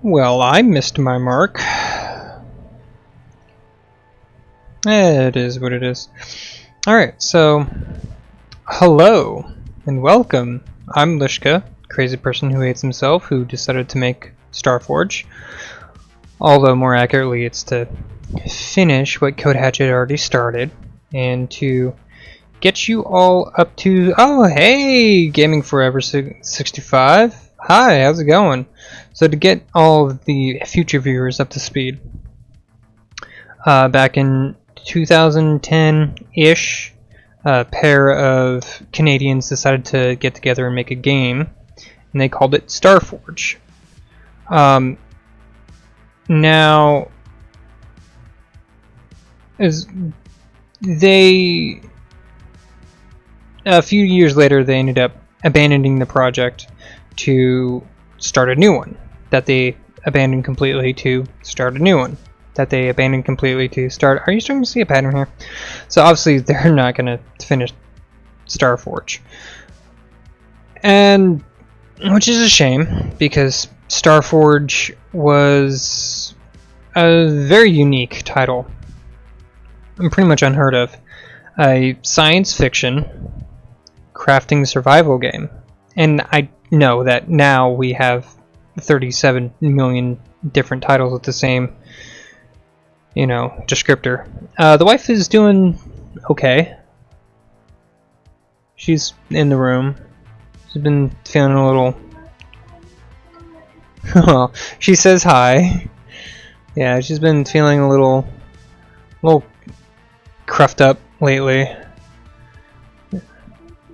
Well, I missed my mark. It is what it is. Alright, so hello and welcome. I'm Lishka, crazy person who hates himself, who decided to make Starforge. Although more accurately, it's to finish what Code Hatchet already started and to get you all up to... Oh, hey! Gaming Forever 65. Hi, how's it going? So to get all of the future viewers up to speed, back in 2010-ish, a pair of Canadians decided to get together and make a game, and they called it Starforge. Now, a few years later, they ended up abandoning the project to start a new one that they abandoned completely to start a new one that they abandoned completely to start. Are you starting to see a pattern here? So obviously they're not going to finish Starforge, and which is a shame because Starforge was a very unique title and pretty much unheard of. A science fiction crafting survival game. And I know that now we have 37 million different titles with the same, descriptor. The wife is doing okay. She's in the room. She's been feeling a little... Oh, she says hi. Yeah, she's been feeling a little cruffed up lately.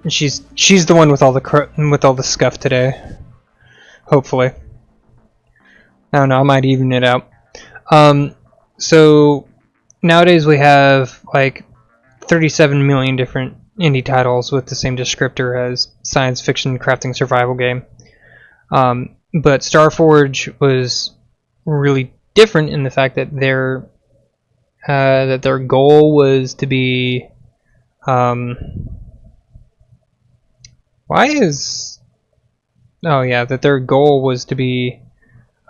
She's the one with all the scuff today. Hopefully. I don't know, I might even it out. So nowadays we have like 37 million different indie titles with the same descriptor as science fiction crafting survival game. But Starforge was really different in the fact that their goal was to be that their goal was to be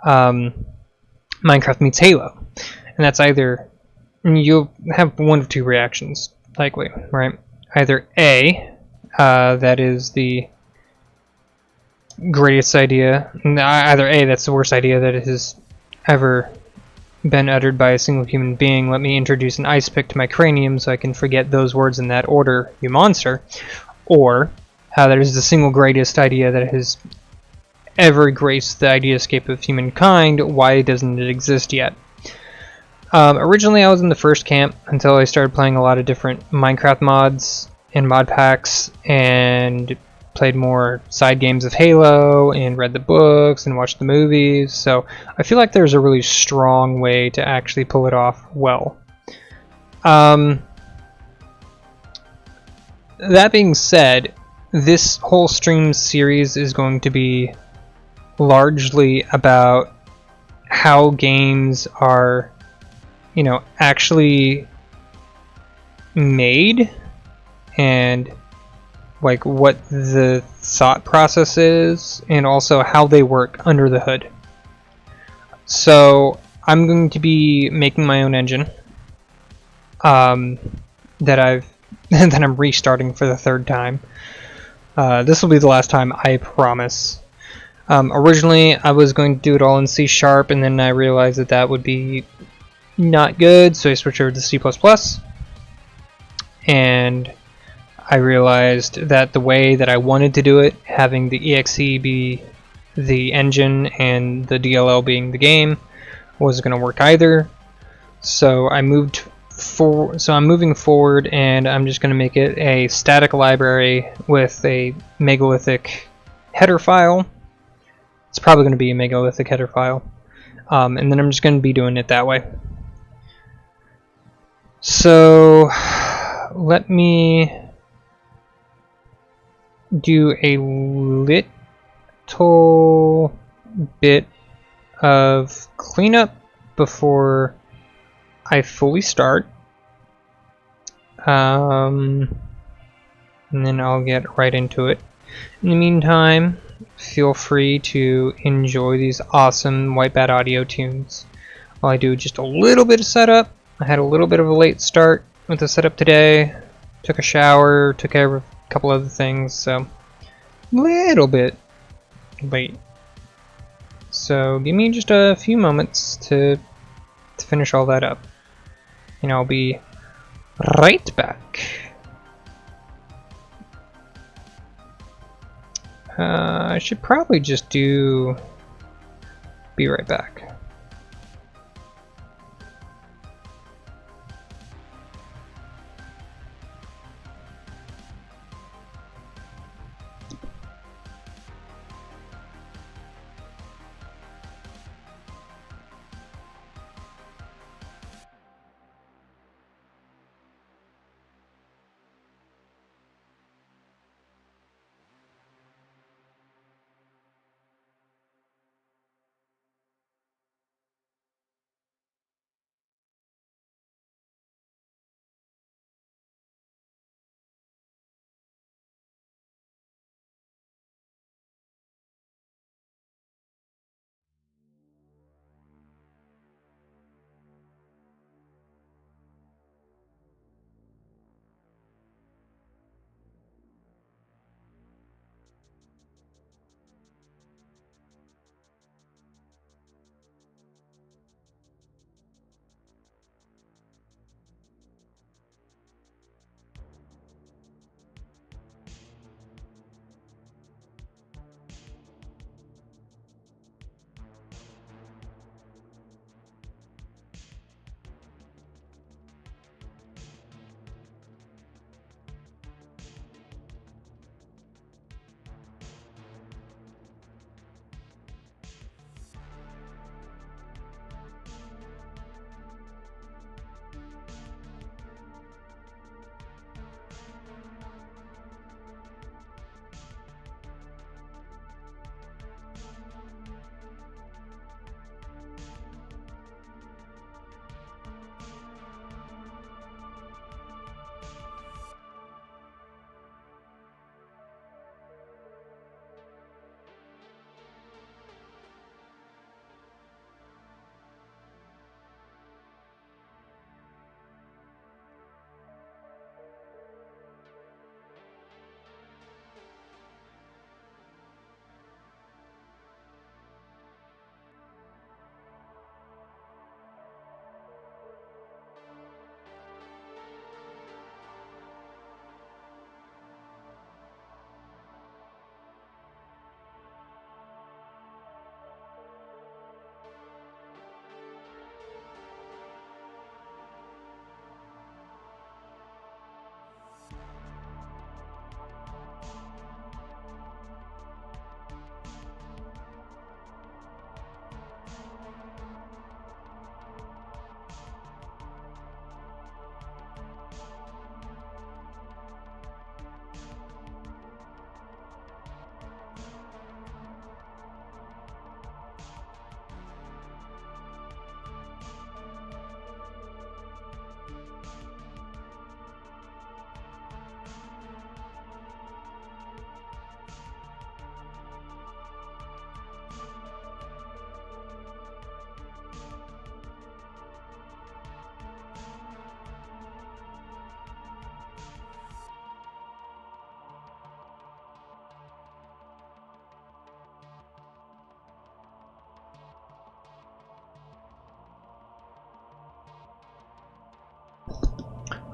Minecraft meets Halo. And that's either... You'll have one of two reactions, likely, right? Either A, that is the greatest idea. Either A, that's the worst idea that has ever been uttered by a single human being. Let me introduce an ice pick to my cranium so I can forget those words in that order, you monster. Or... how that is the single greatest idea that has ever graced the ideascape of humankind. Why doesn't it exist yet? Originally I was in the first camp until I started playing a lot of different Minecraft mods and mod packs and played more side games of Halo and read the books and watched the movies. So I feel like there's a really strong way to actually pull it off well. That being said, this whole stream series is going to be largely about how games are, actually made and like what the thought process is and also how they work under the hood. So I'm going to be making my own engine that I'm restarting for the third time. This will be the last time, I promise. Originally, I was going to do it all in C#, and then I realized that would be not good, so I switched over to C++. And I realized that the way that I wanted to do it, having the EXE be the engine and the DLL being the game, wasn't going to work either. So I'm moving forward, and I'm just going to make it a static library with a megalithic header file. It's probably going to be a megalithic header file, and then I'm just going to be doing it that way. So let me do a little bit of cleanup before I fully start, and then I'll get right into it. In the meantime, feel free to enjoy these awesome White Bat audio tunes while I do just a little bit of setup. I had a little bit of a late start with the setup today. Took a shower, took care of a couple other things, so a little bit late. So give me just a few moments to finish all that up, and I'll be right back. I should probably just be right back.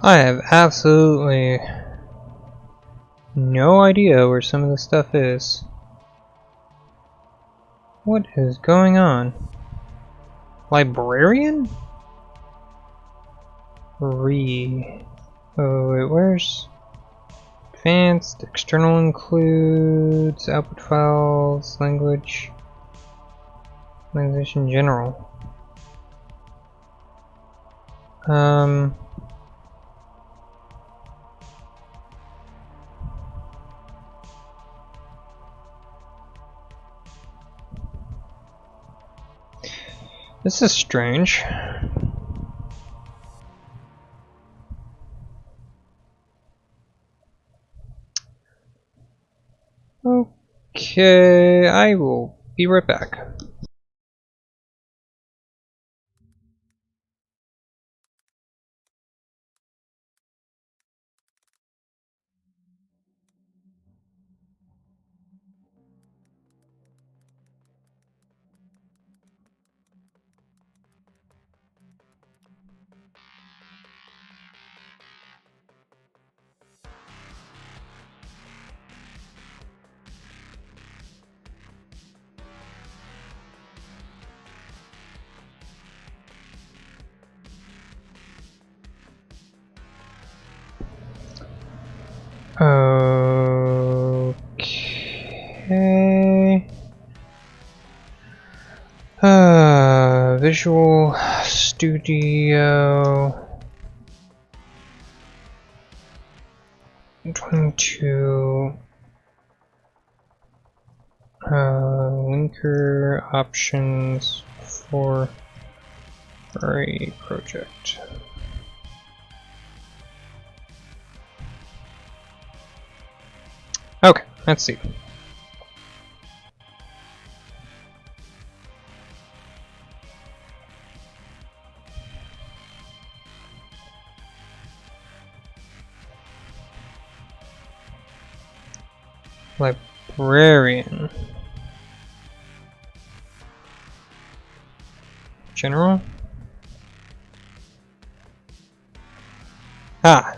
I have absolutely no idea where some of this stuff is. What is going on? Librarian? Oh wait, where's advanced? External includes output files, language, organization general. This is strange. Okay, I will be right back. Okay. Visual Studio 22. Linker options for a project. Okay, let's see. Librarian. General? Ah!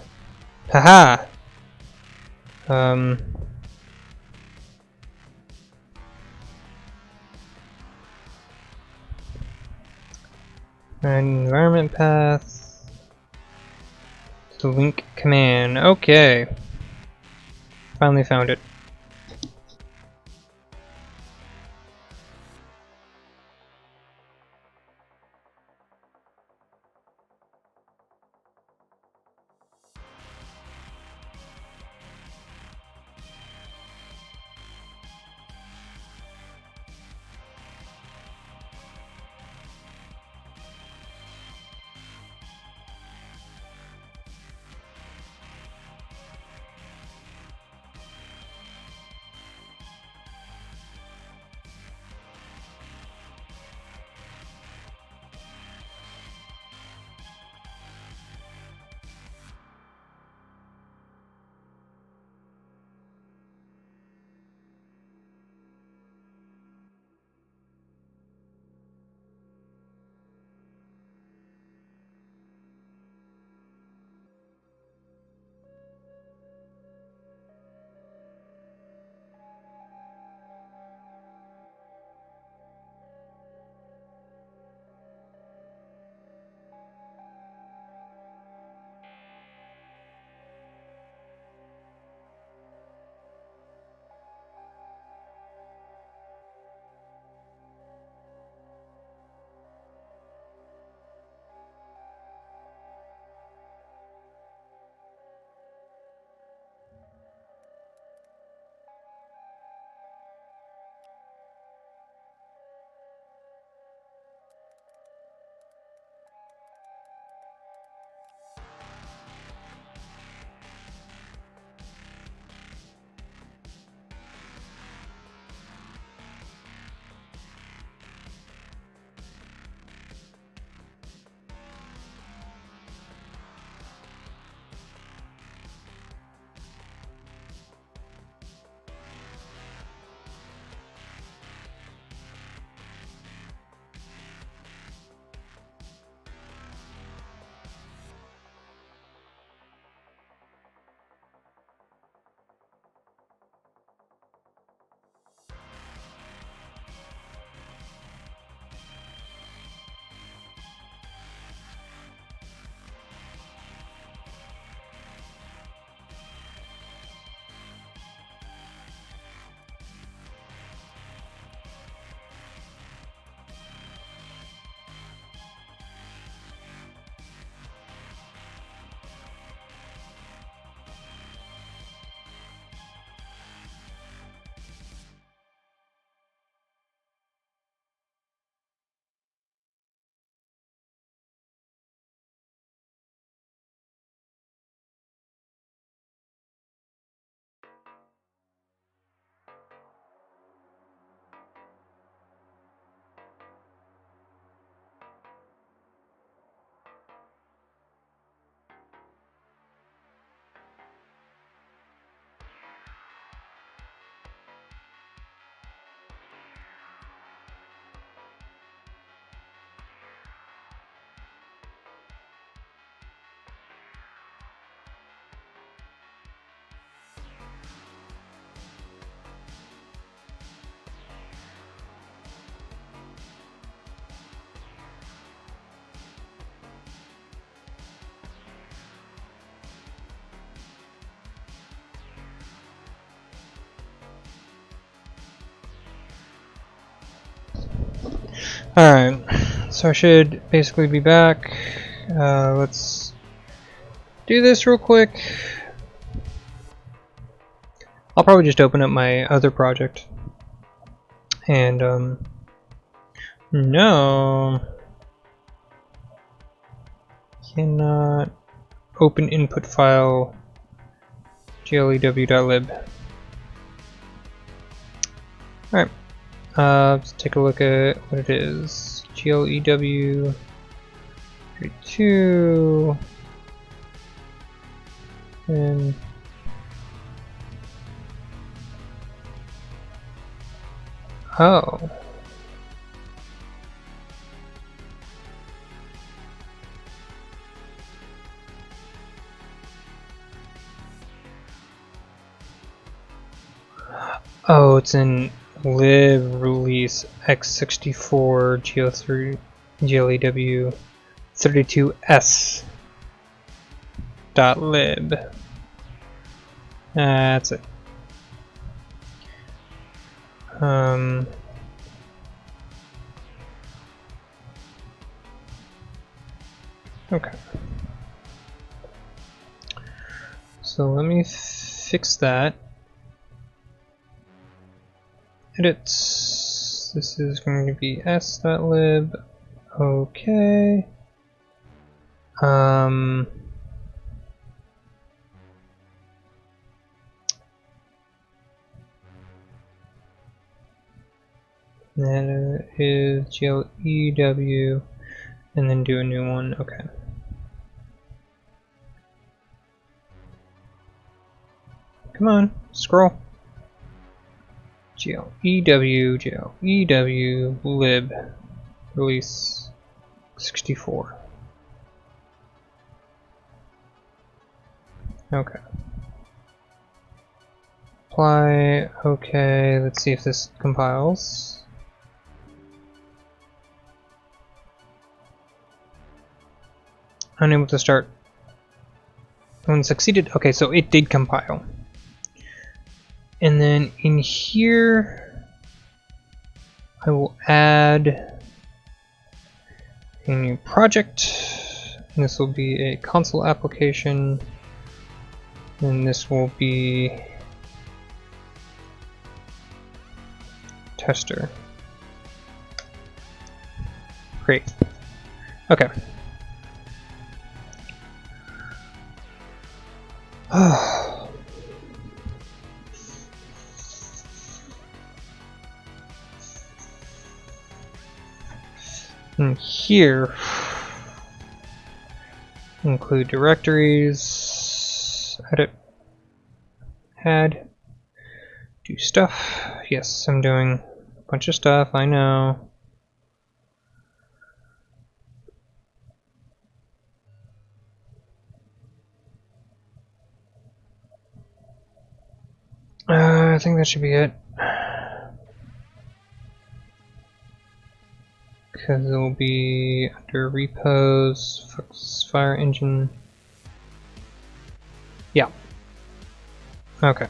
Haha! Environment path. The link command. Okay. Finally found it. Alright, so I should basically be back. Let's do this real quick. I'll probably just open up my other project. And, no. Cannot open input file glew.lib. Alright, let's take a look at what it is. glew 32 and oh. Oh, it's in lib release x64 glew 32s .lib. That's it. Okay. So let me fix that. Edits. This is going to be s.lib. Okay. That is glew, and then do a new one. Okay. Come on, scroll. glew lib release 64. Okay. Apply. Okay. Let's see if this compiles. Unable to start. When succeeded. Okay, so it did compile. And then in here, I will add a new project. And this will be a console application. And this will be tester. Great. Okay. And here, include directories, edit, add, do stuff. Yes, I'm doing a bunch of stuff, I know. I think that should be it. Because it will be under repos, Fire Engine. Yeah. Okay.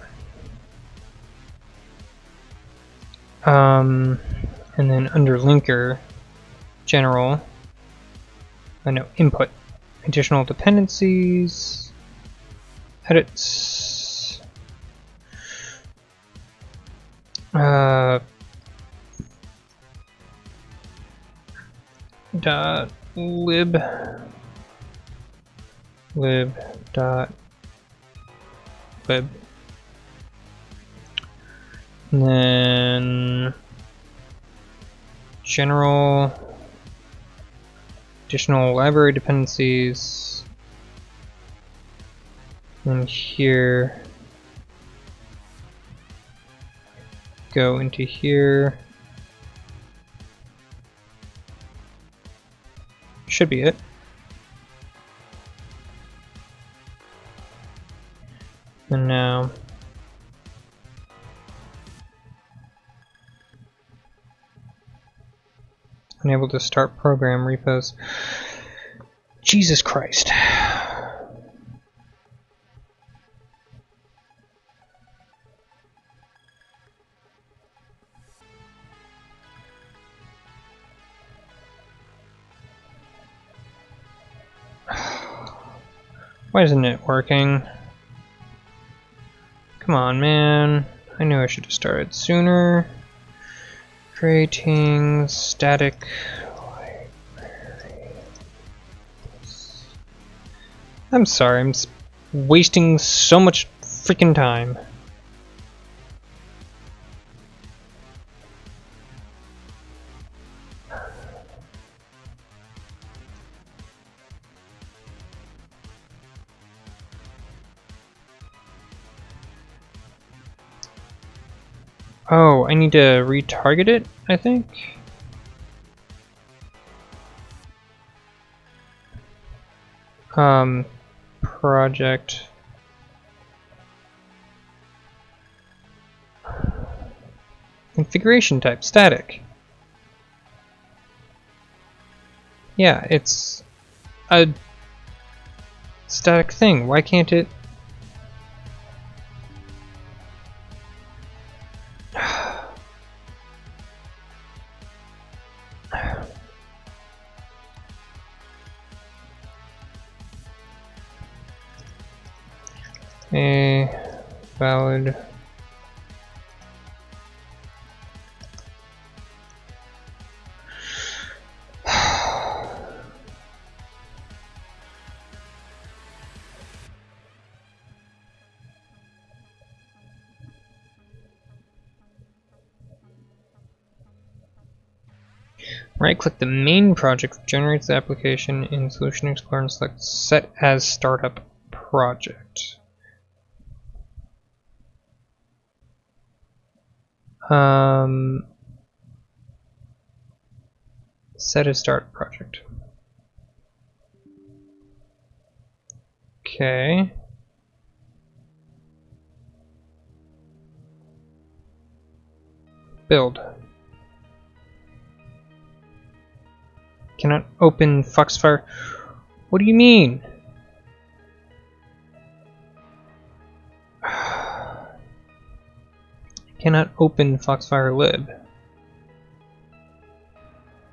And then under linker, general, no, input, additional dependencies, edits, dot lib dot lib, and then general, additional library dependencies, and here go into here. Should be it. And now unable to start program repos. Jesus Christ. Why isn't it working? Come on, man. I knew I should have started sooner. Creating static library. I'm sorry, I'm wasting so much freaking time. Oh, I need to retarget it, I think? Project. Configuration type, static. Yeah, it's a static thing. Why can't it? A valid. Right-click the main project that generates the application in Solution Explorer and select Set as Startup Project. Set as Startup Project. Okay. Build. Cannot open Foxfire. What do you mean? Cannot open Foxfire lib.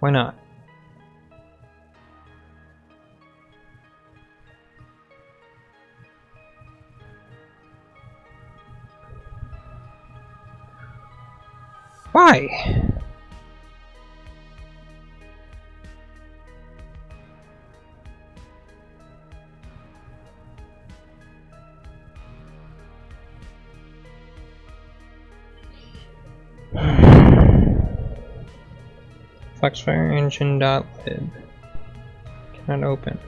Why not? Why? Foxfire engine.lib. Cannot open.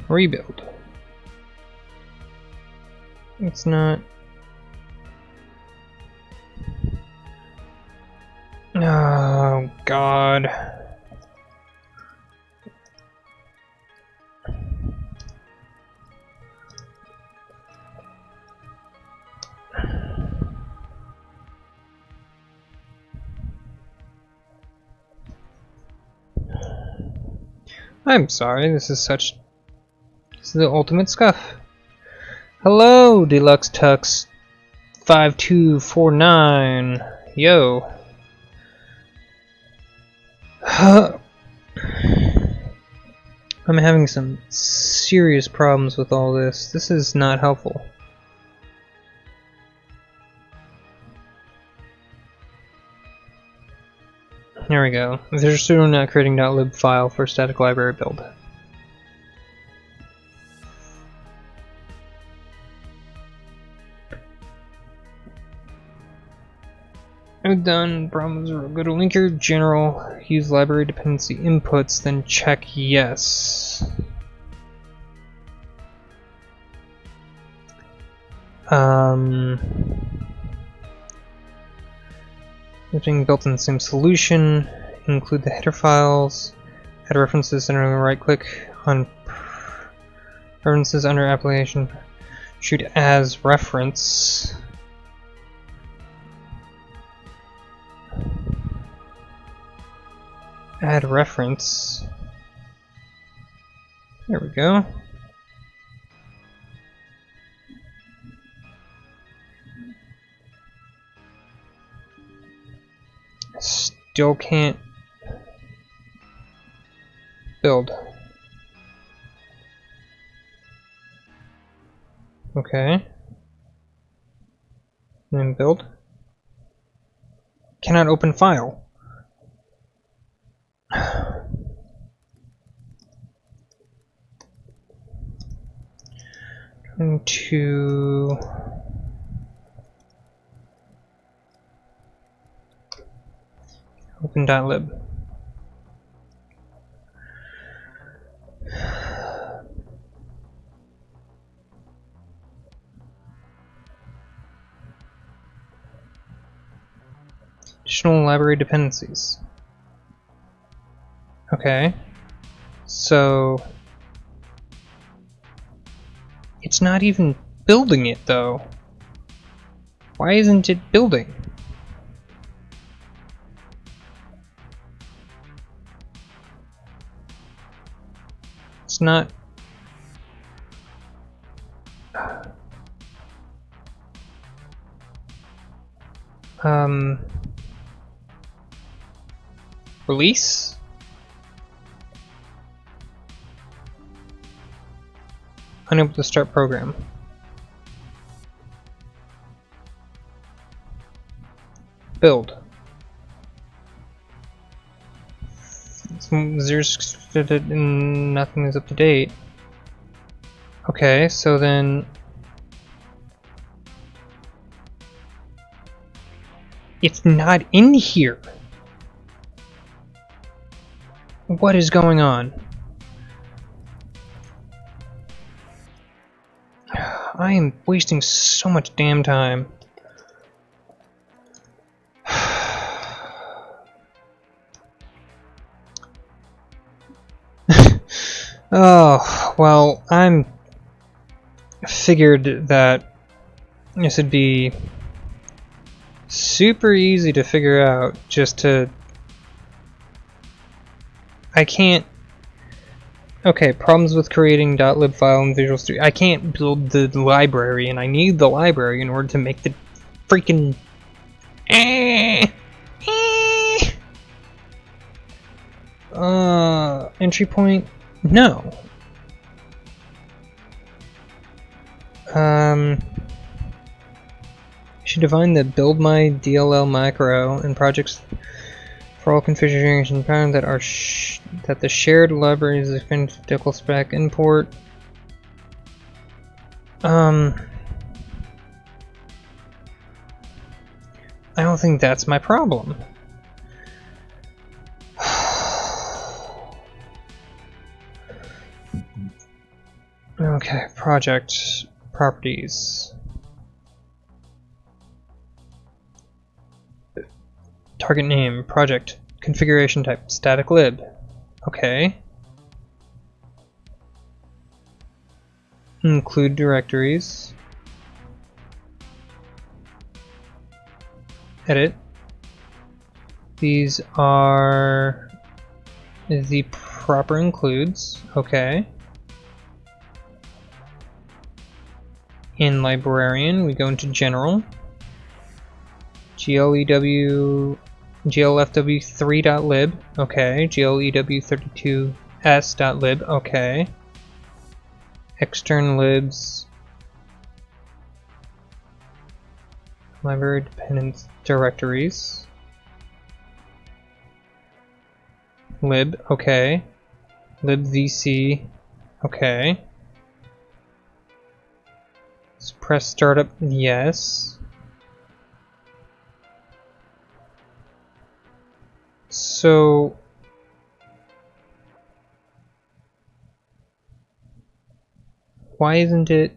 Rebuild. It's not. Oh God. I'm sorry, this is the ultimate scuff. Hello, Deluxe Tux 5249. Yo. I'm having some serious problems with all this. This is not helpful. There we go. There's still not creating.lib file for static library build. I'm done. Problems are go to linker, general, use library dependency inputs, then check yes. Using built-in same solution, include the header files, add references, and right click on references under application, shoot as reference. Add reference. There we go. still can't build. Okay. And then build. Cannot open file. Going to open.lib. Additional library dependencies. Okay. So it's not even building it though. Why isn't it building? It's not. Release? Unable to start program. Build. There's nothing is up to date. Okay, so then it's not in here. What is going on? I am wasting so much damn time. Oh, well, I'm figured that this would be super easy to figure out, just to... I can't... Okay, problems with creating .lib file in Visual Studio. I can't build the library, and I need the library in order to make the freaking... Entry point? No. Should define the build my DLL macro and projects for all configuration patterns that are that the shared library is a critical spec import. I don't think that's my problem. Okay, project properties. Target name, project, configuration type, static lib. Okay. Include directories. Edit. These are the proper includes. Okay. In librarian, we go into general. glfw3.lib, okay. glew32s.lib, okay. Extern libs, library dependent directories, lib, okay. libvc, okay. Suppress startup, yes. So why isn't it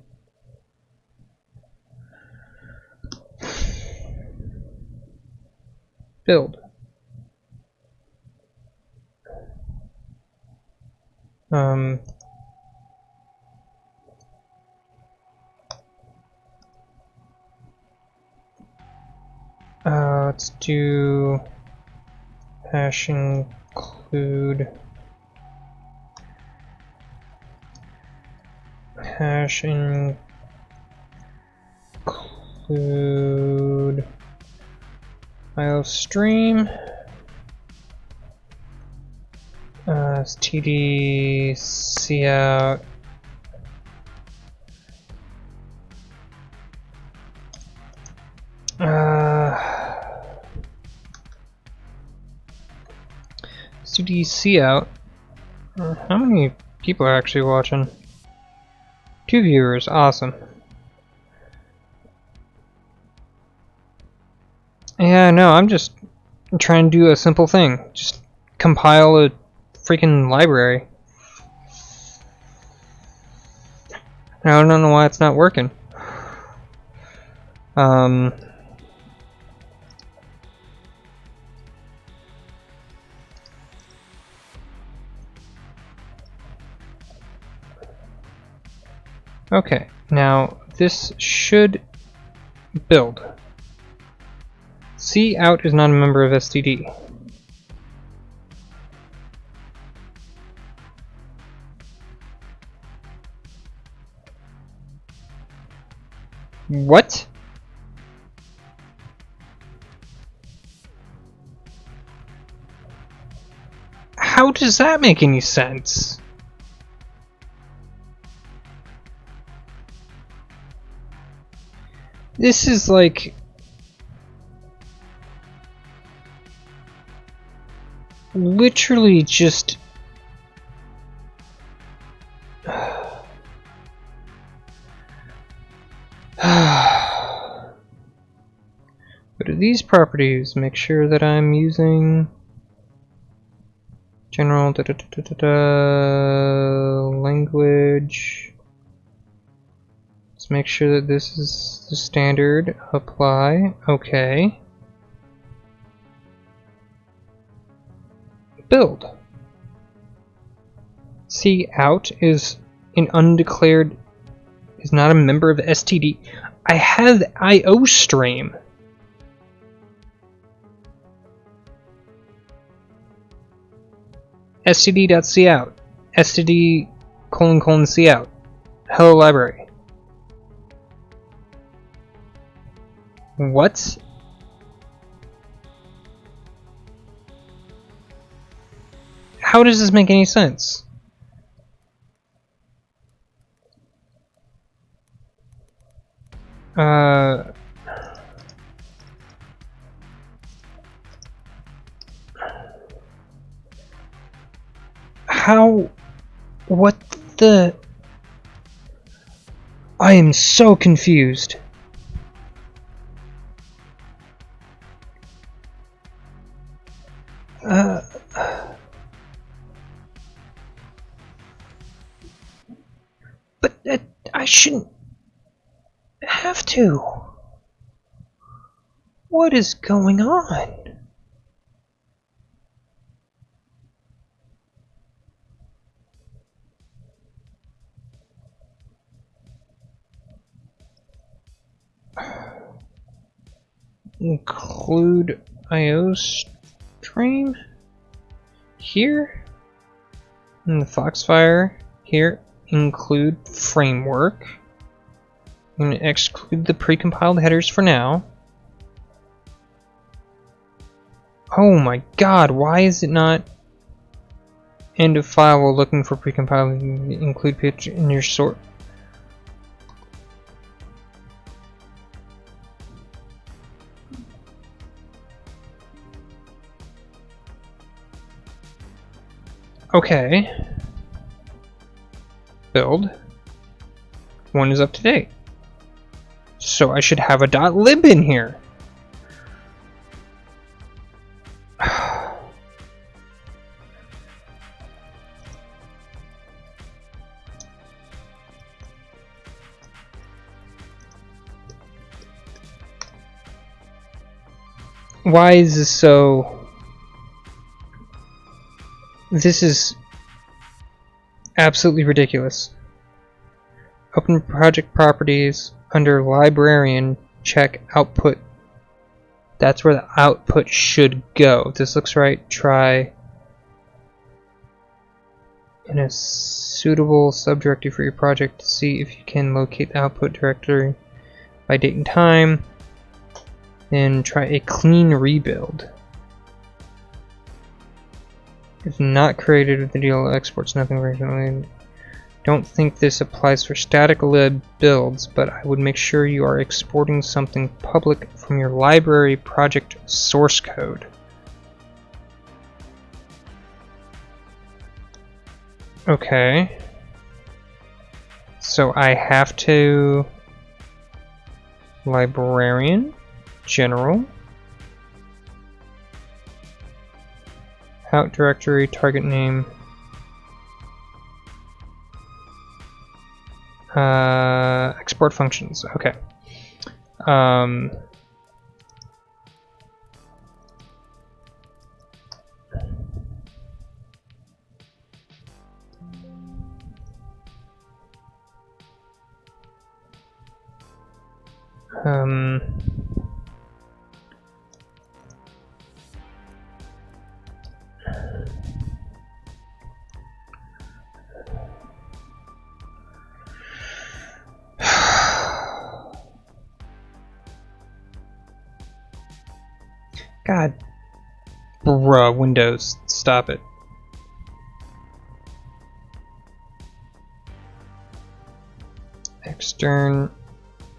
build? Let's do hash include file stream. std cout. Std cout. How many people are actually watching? 2 viewers, awesome. Yeah, no, I'm just trying to do a simple thing. Just compile a freaking library. I don't know why it's not working. Okay, now this should build. Cout is not a member of STD. What? How does that make any sense? This is like... literally just... Go to these properties, make sure that I'm using general language. Let's make sure that this is the standard. Apply. Okay. Build. Cout is an undeclared, is not a member of STD. I have IO stream. std.cout. std : cout. Hello library. What? How does this make any sense? How? What the? I am so confused. But I shouldn't have to. What is going on? Include IO stream here, and the Foxfire here. Include framework. I'm going to exclude the precompiled headers for now. Oh my god, why is it not end of file while looking for precompiled? Include pitch in your sort. Okay. Build. One is up to date. So I should have a .lib in here. Why is this so... This is absolutely ridiculous. Open project properties, under librarian, check output. That's where the output should go. If this looks right, try in a suitable subdirectory for your project to see if you can locate the output directory by date and time. Then try a clean rebuild. If not created with the DLL exports, nothing originally. Don't think this applies for static lib builds, but I would make sure you are exporting something public from your library project source code. Okay. So I have to librarian, general, out directory, target name, export functions. Okay. God, bruh, Windows, stop it. Extern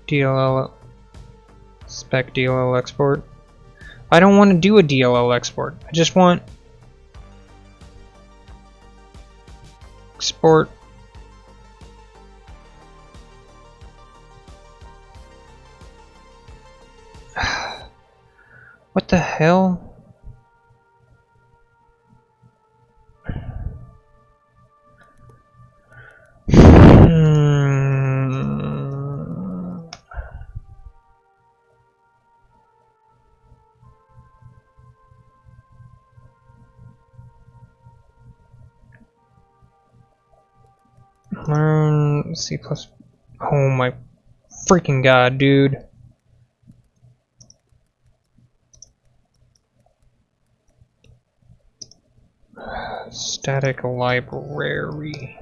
DLL spec DLL export. I don't want to do a DLL export. I just want export. What the hell? Learn C++. Oh my freaking god, dude. Static library.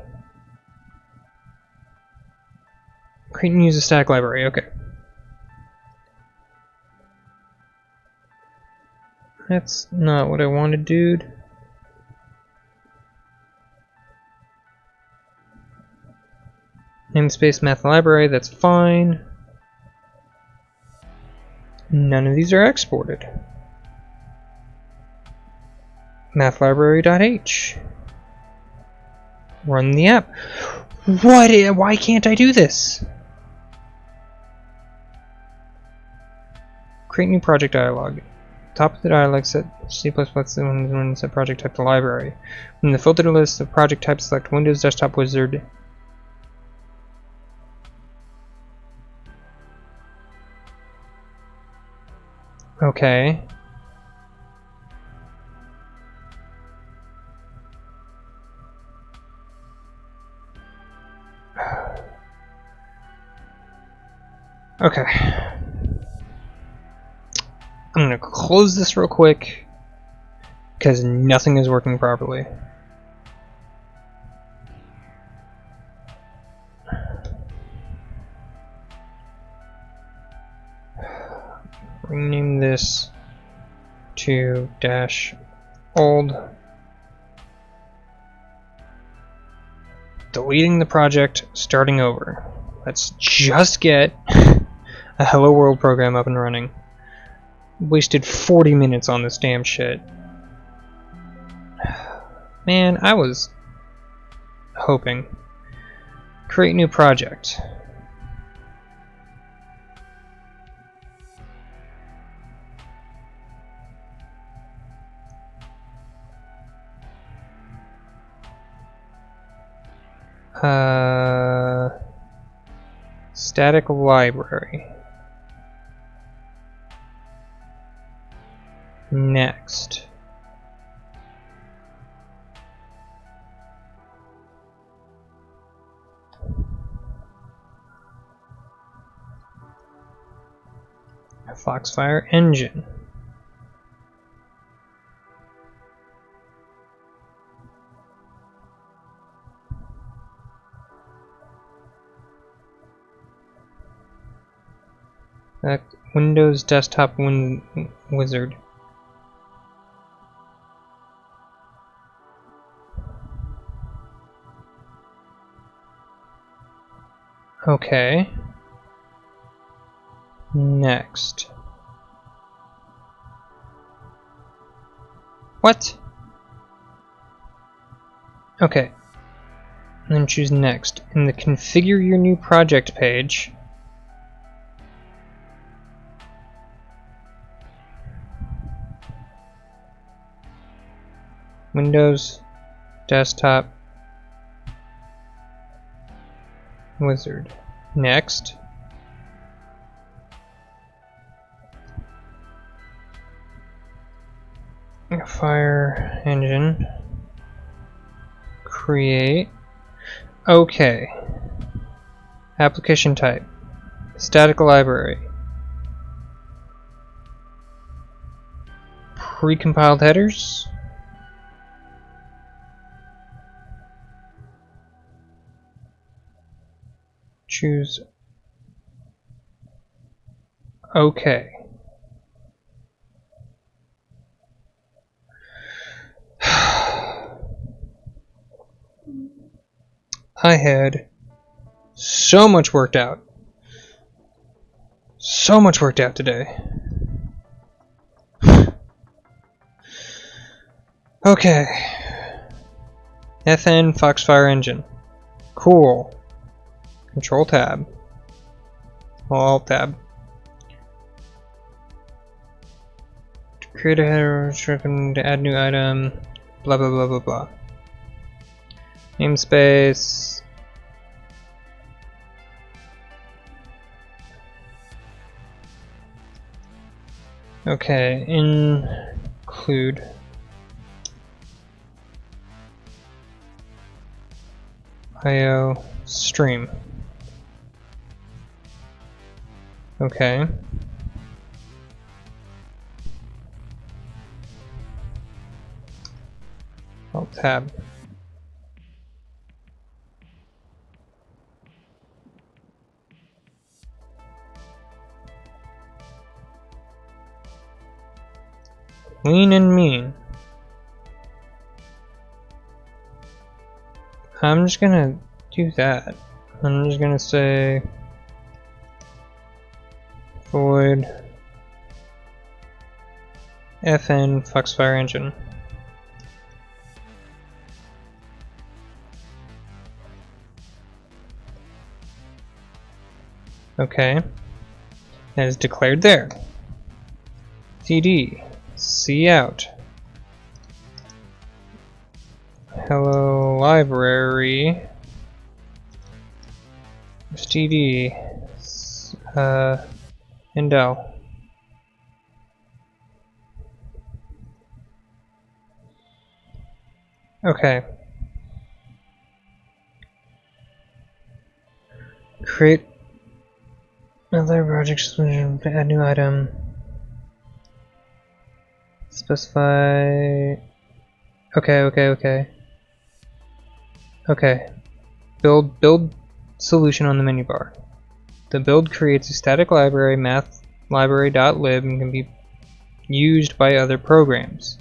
Create and use a static library, okay. That's not what I wanted, dude. Namespace math library, that's fine. None of these are exported. Mathlibrary.h. Run the app. What? Why can't I do this? Create new project dialog. Top of the dialog, set C++ when set project type to library. From the filtered list of project types, select Windows Desktop Wizard. Okay. Okay. I'm gonna close this real quick because nothing is working properly. Rename this to -old. Deleting the project, starting over. Let's just get a Hello World program up and running. Wasted 40 minutes on this damn shit. Man, I was hoping. Create new project. Static library. Next. Foxfire engine. Windows Desktop Wizard. Okay. Next. What? Okay. And then choose next. In the configure your new project page, Windows, Desktop, Wizard. Next. Fire engine. Create. Okay. Application type. Static library. Precompiled headers. Choose OK. I had so much worked out. So much worked out today. Okay. FN Foxfire Engine. Cool. Control tab. Alt tab. To create a header, to add new item. Blah blah blah blah blah. Namespace. Okay, include IO stream. Okay. Alt tab. Lean and mean. I'm just gonna do that. I'm just gonna say void FN Foxfire Engine. Okay. That is declared there. CD. See out. Hello library. std. Indel. Okay. Create another project solution to add new item. Specify. Okay. Build solution on the menu bar. The build creates a static library, math library.lib, and can be used by other programs.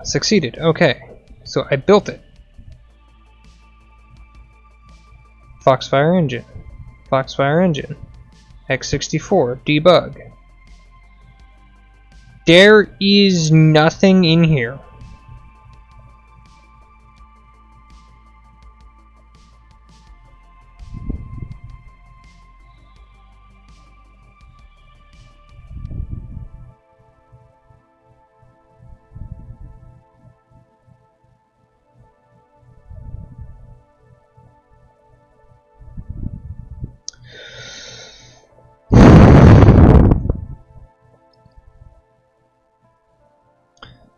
Succeeded. Okay, so I built it. Foxfire Engine. X64. Debug. There is nothing in here.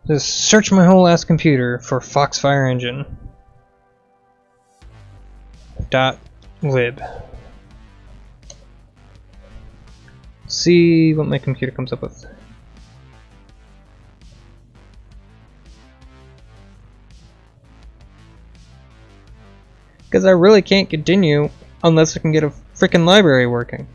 Just search my whole ass computer for Foxfire Engine. .lib. See what my computer comes up with. Because I really can't continue unless I can get a freaking library working.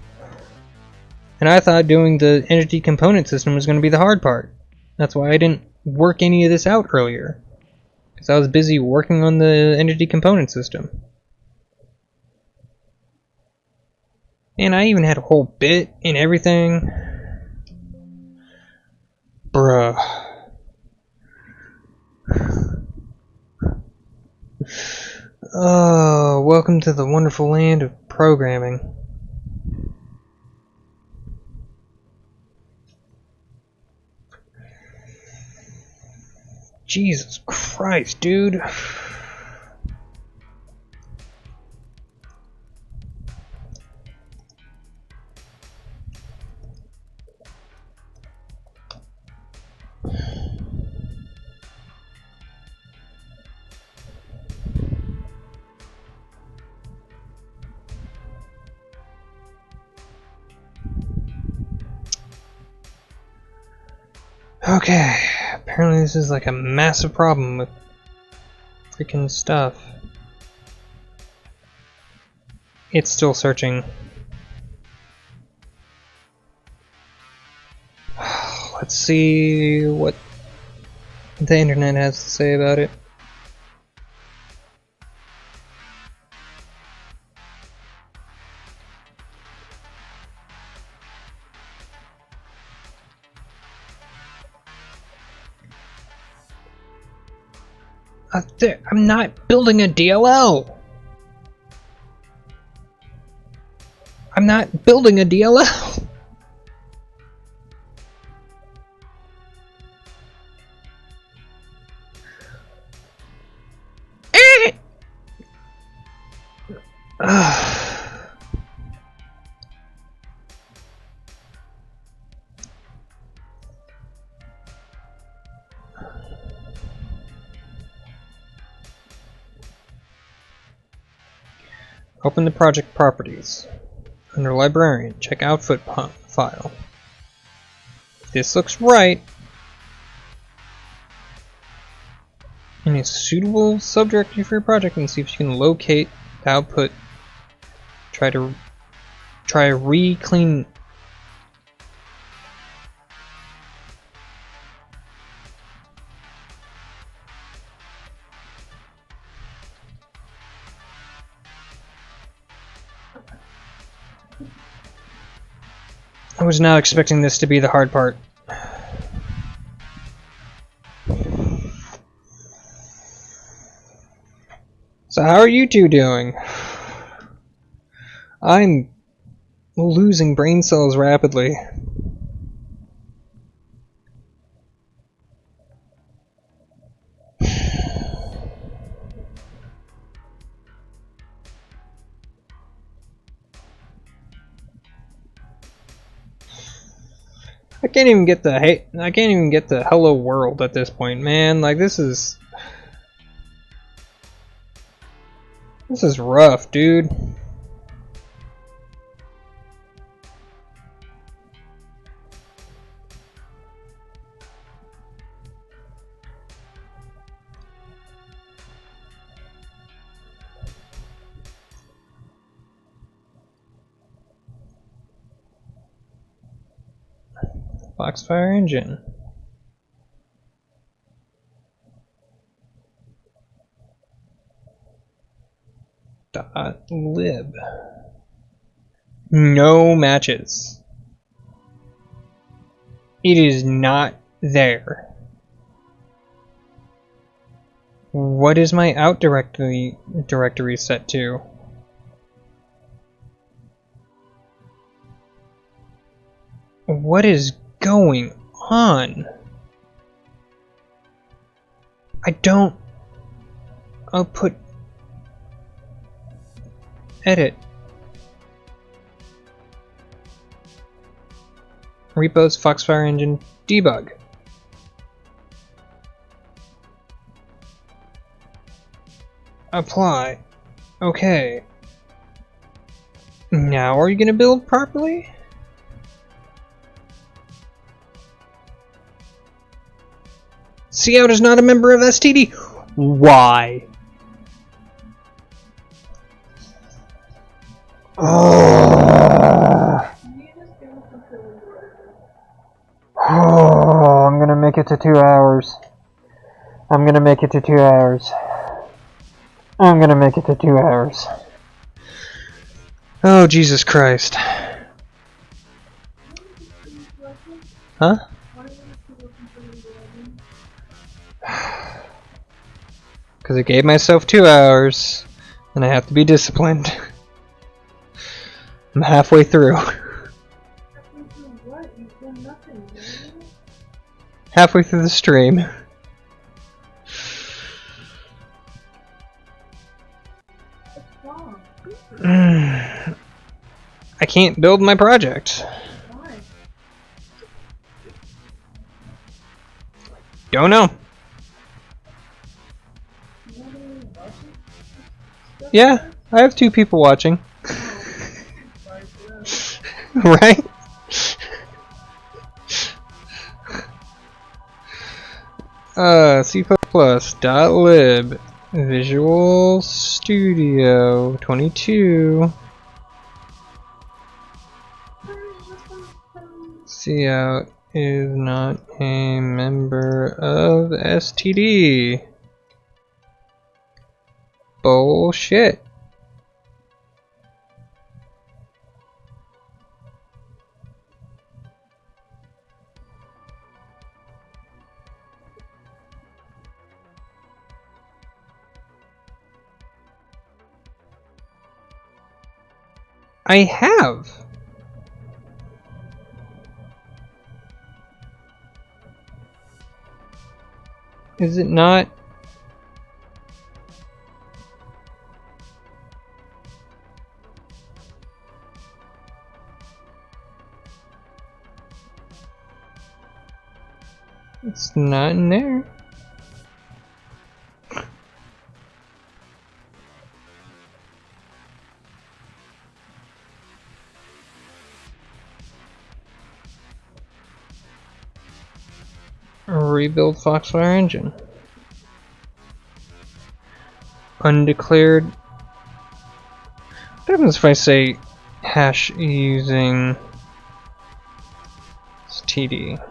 And I thought doing the entity component system was going to be the hard part. That's why I didn't work any of this out earlier. Because I was busy working on the entity component system. And I even had a whole bit and everything. Bruh. Oh, welcome to the wonderful land of programming. Jesus Christ, dude. Okay, apparently this is like a massive problem with freaking stuff. It's still searching. Let's see what the internet has to say about it. I'm not building a DLL! I'm not building a DLL! Open the project properties. Under Librarian, check Output file. If this looks right, and a suitable subdirectory for your project, and see if you can locate the output. Try re-clean. I was not expecting this to be the hard part. So how are you two doing? I'm losing brain cells rapidly. I can't even get the hello world at this point, man. Like this is rough, dude. Foxfire engine. .lib. No matches. It is not there. What is my out directory set to? What is going on? I don't output edit repos Foxfire engine debug. Apply. Okay. Now are you gonna build properly? Cout is not a member of STD. Why? Oh, I'm gonna make make it to 2 hours. I'm gonna make it to 2 hours. I'm gonna make it to 2 hours. Oh, Jesus Christ. Huh? Because I gave myself 2 hours, and I have to be disciplined. I'm halfway through. Halfway through the stream. I can't build my project. Why? Don't know. Yeah, I have 2 people watching. Right? C++.lib Visual Studio 22 Cout is not a member of STD. Bullshit. I have. Is it not? It's not in there. Rebuild Foxfire engine. Undeclared. What happens if I say hash using std?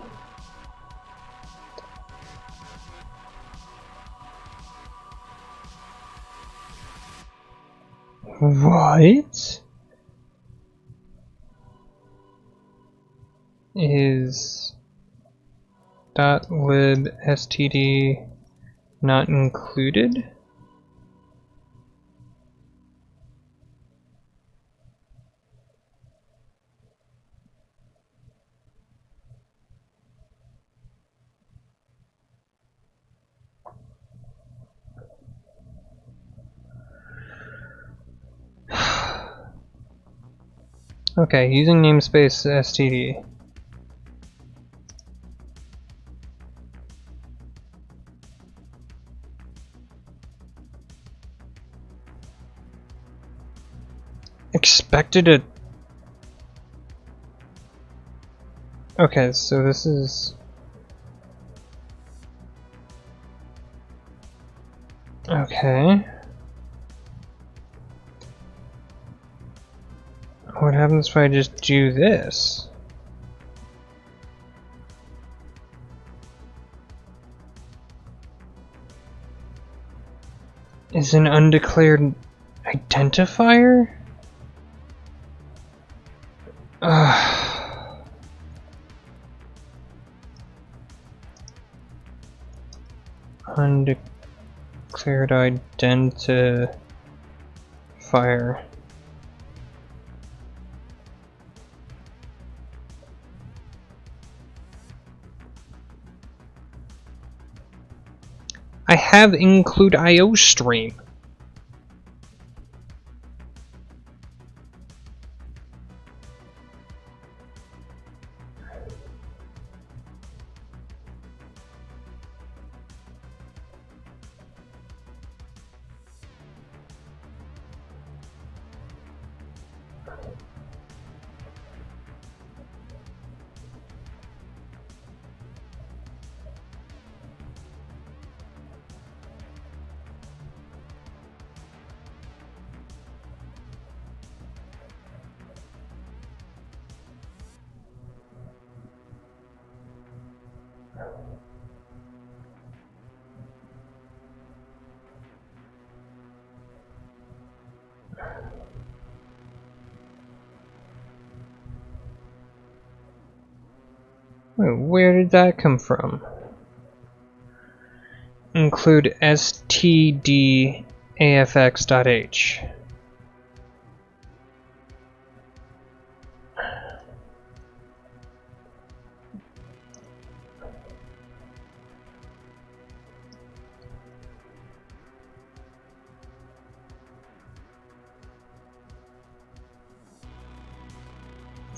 What is .lib std not included? Okay, using namespace std. Expected it. Okay, so this is. Okay. What happens if I just do this? Is an undeclared identifier? Undeclared identifier. I have include IO stream. Wait, where did that come from? Include stdafx.h.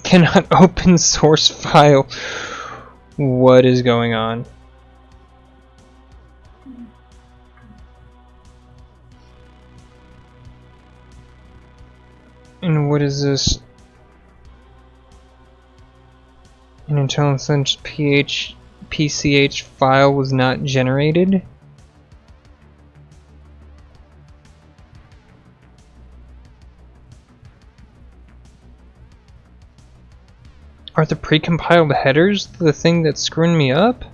Cannot open source file. What is going on? And what is this? An IntelliSense PCH file was not generated? Are the precompiled headers the thing that's screwing me up?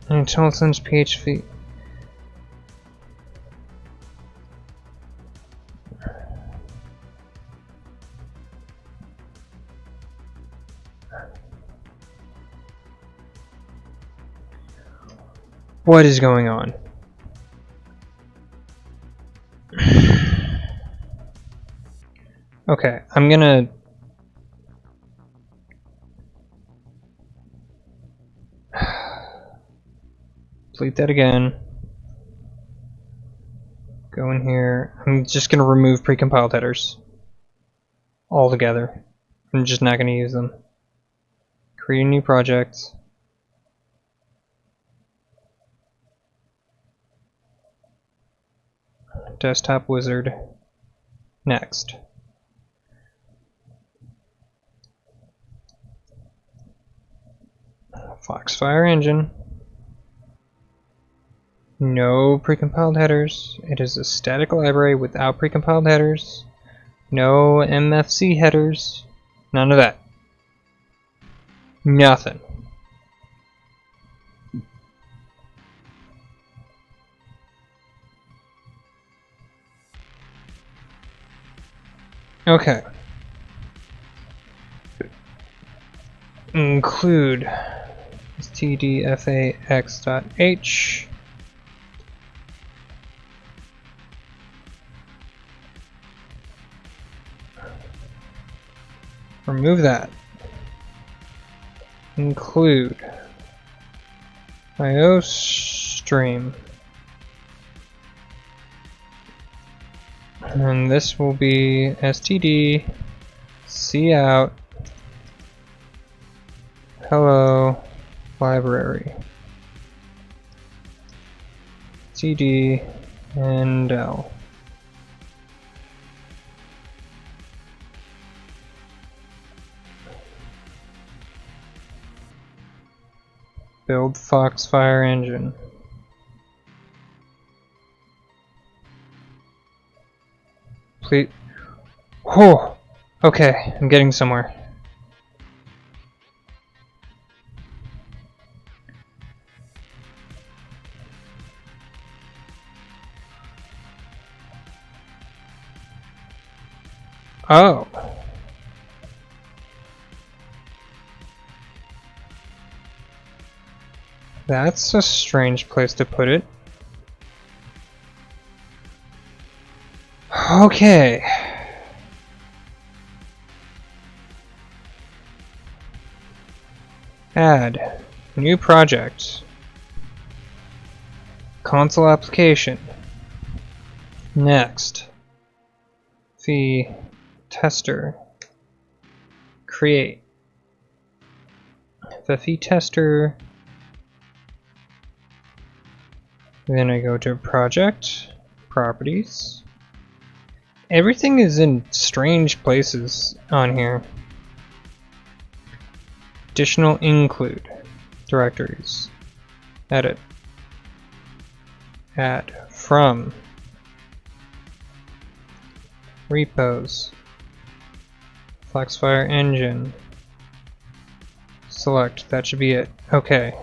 An IntelliSense PHP. What is going on? Okay, I'm gonna... delete that again. Go in here. I'm just gonna remove precompiled headers altogether. I'm just not gonna use them. Create a new project. Desktop wizard. Next. Foxfire engine. No precompiled headers. It is a static library without precompiled headers. No MFC headers. None of that. Nothing. Okay. Include stdfax.h. Remove that. Include IO stream. And this will be std cout hello library cd and l. Build Foxfire engine. Please. Whoa. Okay, I'm getting somewhere. Oh. That's a strange place to put it. Okay. Add. New project. Console application. Next. Fee tester. Create. The fee tester. Then I go to project, properties. Everything is in strange places on here. Additional include directories. Edit. Add from repos. Foxfire engine. Select. That should be it. Okay.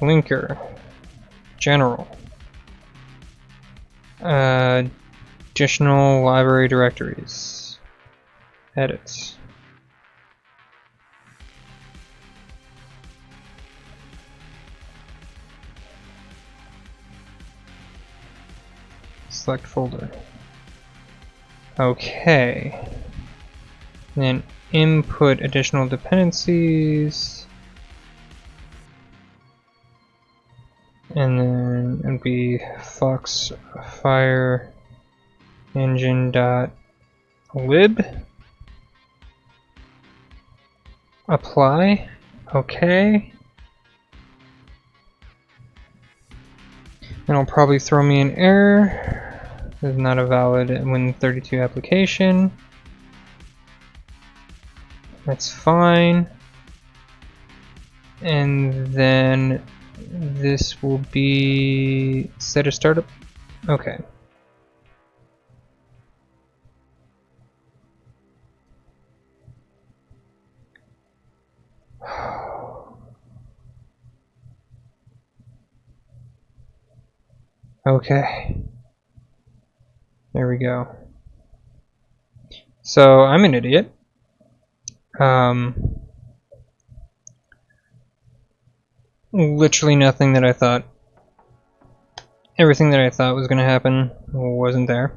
Linker. General. Additional library directories. Edit. Select folder. Okay. Then input additional dependencies. And then it'd be foxfire engine.lib. Apply. Okay. And it'll probably throw me an error. This is not a valid Win32 application. That's fine. And then this will be set a startup. Okay. Okay. There we go. So I'm an idiot. Literally nothing that I thought. Everything that I thought was going to happen wasn't there.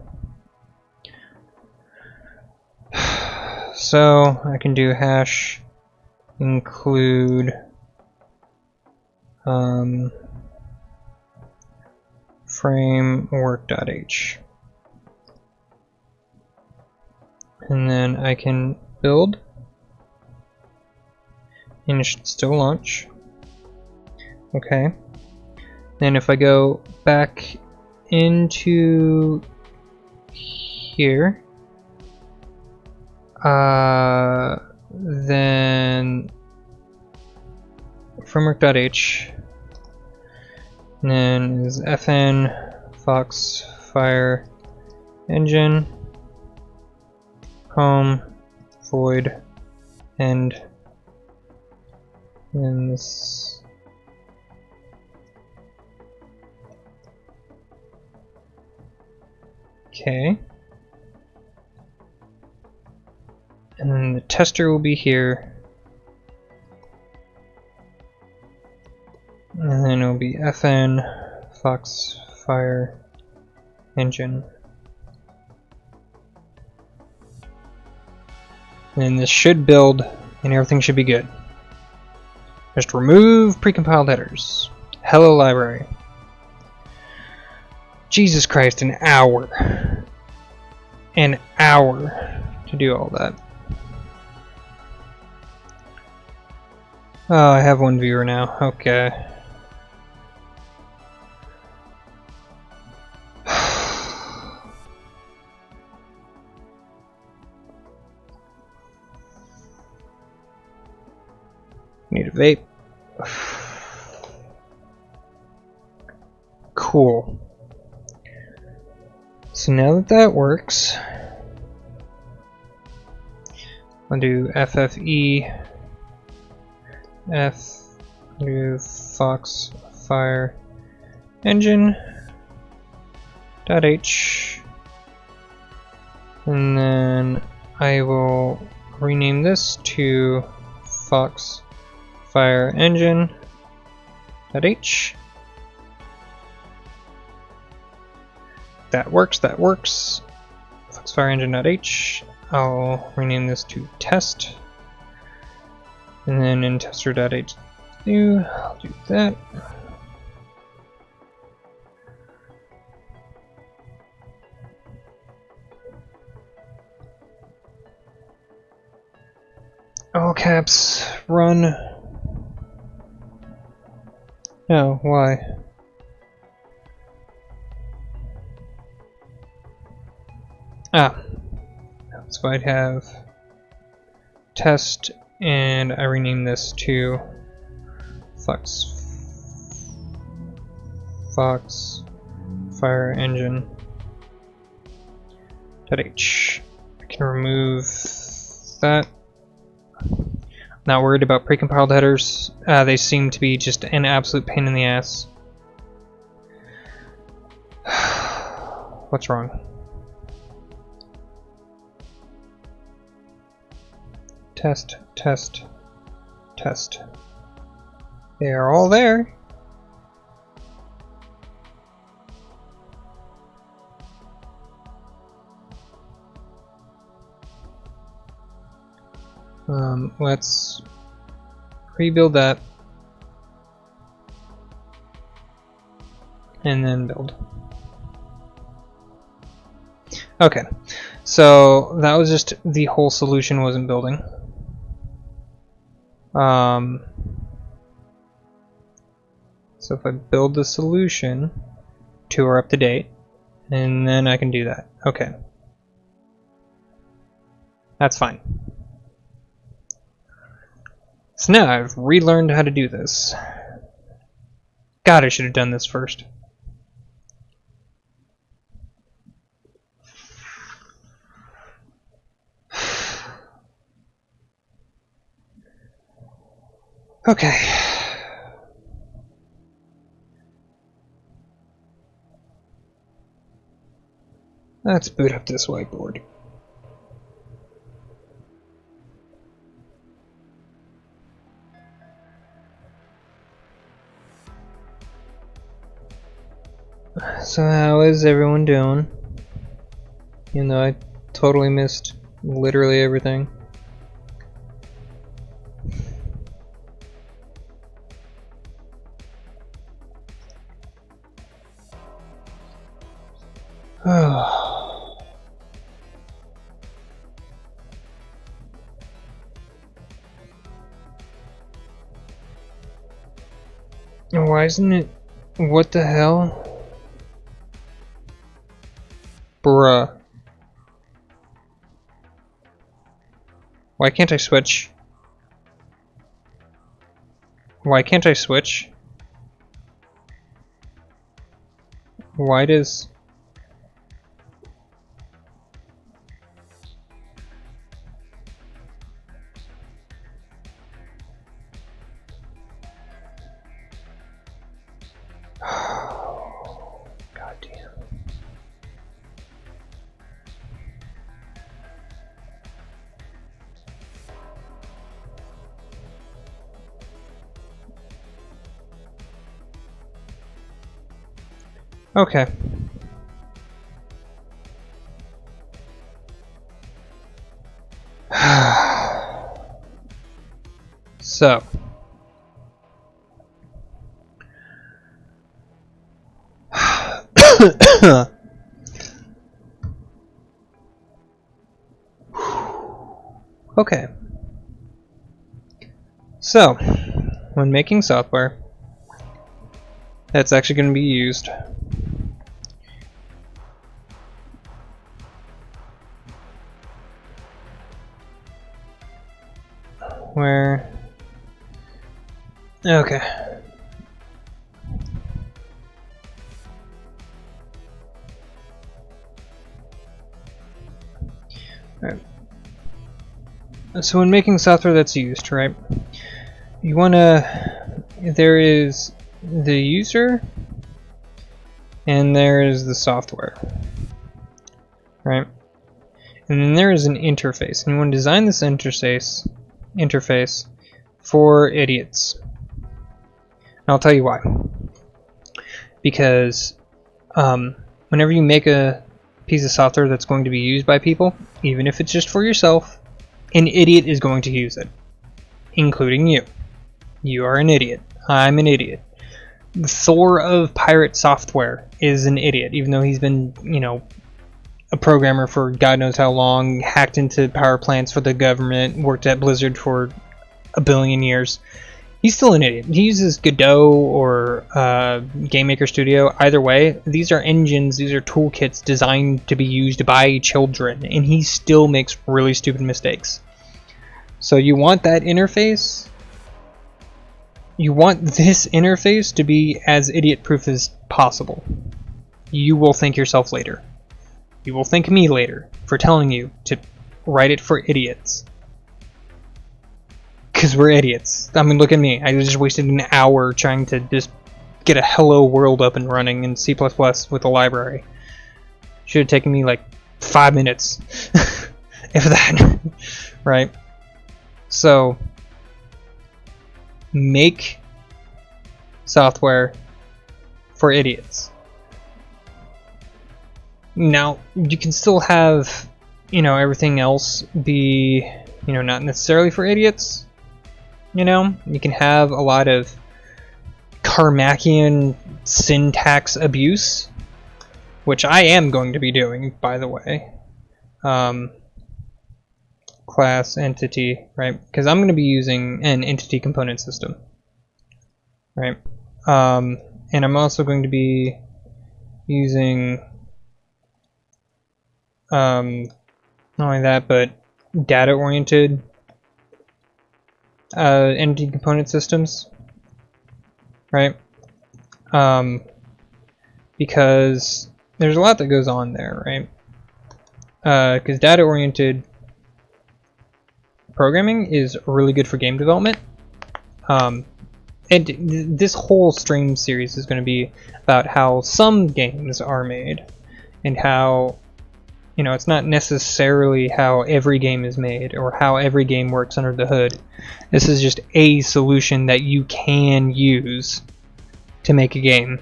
So I can do hash include framework.h, and then I can build, and it should still launch. Okay. Then if I go back into here, then framework.h, and then is fn foxfire engine home void end, and this. Okay. And then the tester will be here. And then it'll be fn foxfire engine. And this should build and everything should be good. Just remove precompiled headers. Hello library. Jesus Christ, an hour. An hour to do all that. Oh, I have one viewer now. Okay. Need a vape. Cool. So now that that works, I'll do FFE do foxfire engine .h, and then I will rename this to foxfire engine .h. That works, that works. Foxfire engine.h. I'll rename this to test. And then in tester.h, I'll do that. All caps, run. No, why? Ah, so I'd have test, and I rename this to foxfire engine .h. I can remove that. Not worried about precompiled headers. They seem to be just an absolute pain in the ass. What's wrong? test, test, test. They are all there. Let's rebuild that. And then build. Okay, so that was just the whole solution wasn't building. So if I build the solution, 2 are up to date, and then I can do that. Okay. That's fine. So now I've relearned how to do this. God, I should have done this first. Okay. Let's boot up this whiteboard. So how is everyone doing? Even though I totally missed literally everything. Why isn't it? What the hell? Bruh. Why can't I switch? Why can't I switch? Why does... God damn. Okay. So. Okay. So, when making software that's actually going to be used, where... Okay. Alright. So when making software that's used, right, you want to... There is the user and there is the software, right? And then there is an interface, and you want to design this interface for idiots. And I'll tell you why. Because whenever you make a piece of software that's going to be used by people, even if it's just for yourself, an idiot is going to use it, including you. You are an idiot. I'm an idiot. The Thor of pirate software is an idiot, even though he's been, you know, a programmer for God knows how long, hacked into power plants for the government, worked at Blizzard for a billion years. He's still an idiot. He uses Godot or Game Maker Studio. Either way, these are engines, these are toolkits designed to be used by children, and he still makes really stupid mistakes. So you want that interface? You want this interface to be as idiot-proof as possible. You will thank yourself later. You will thank me later for telling you to write it for idiots. Because we're idiots. I mean, look at me. I just wasted an hour trying to just get a hello world up and running in C++ with a library. Should have taken me like 5 minutes. If that. Right? So make software for idiots. Now, you can still have, everything else be, not necessarily for idiots. You can have a lot of Carmackian syntax abuse, which I am going to be doing, by the way. Class entity, right? Because I'm going to be using an entity component system, right? And I'm also going to be using not only that, but data-oriented entity component systems, right? Because there's a lot that goes on there, right? Because data-oriented programming is really good for game development. And this whole stream series is going to be about how some games are made, and how, it's not necessarily how every game is made or how every game works under the hood. This is just a solution that you can use to make a game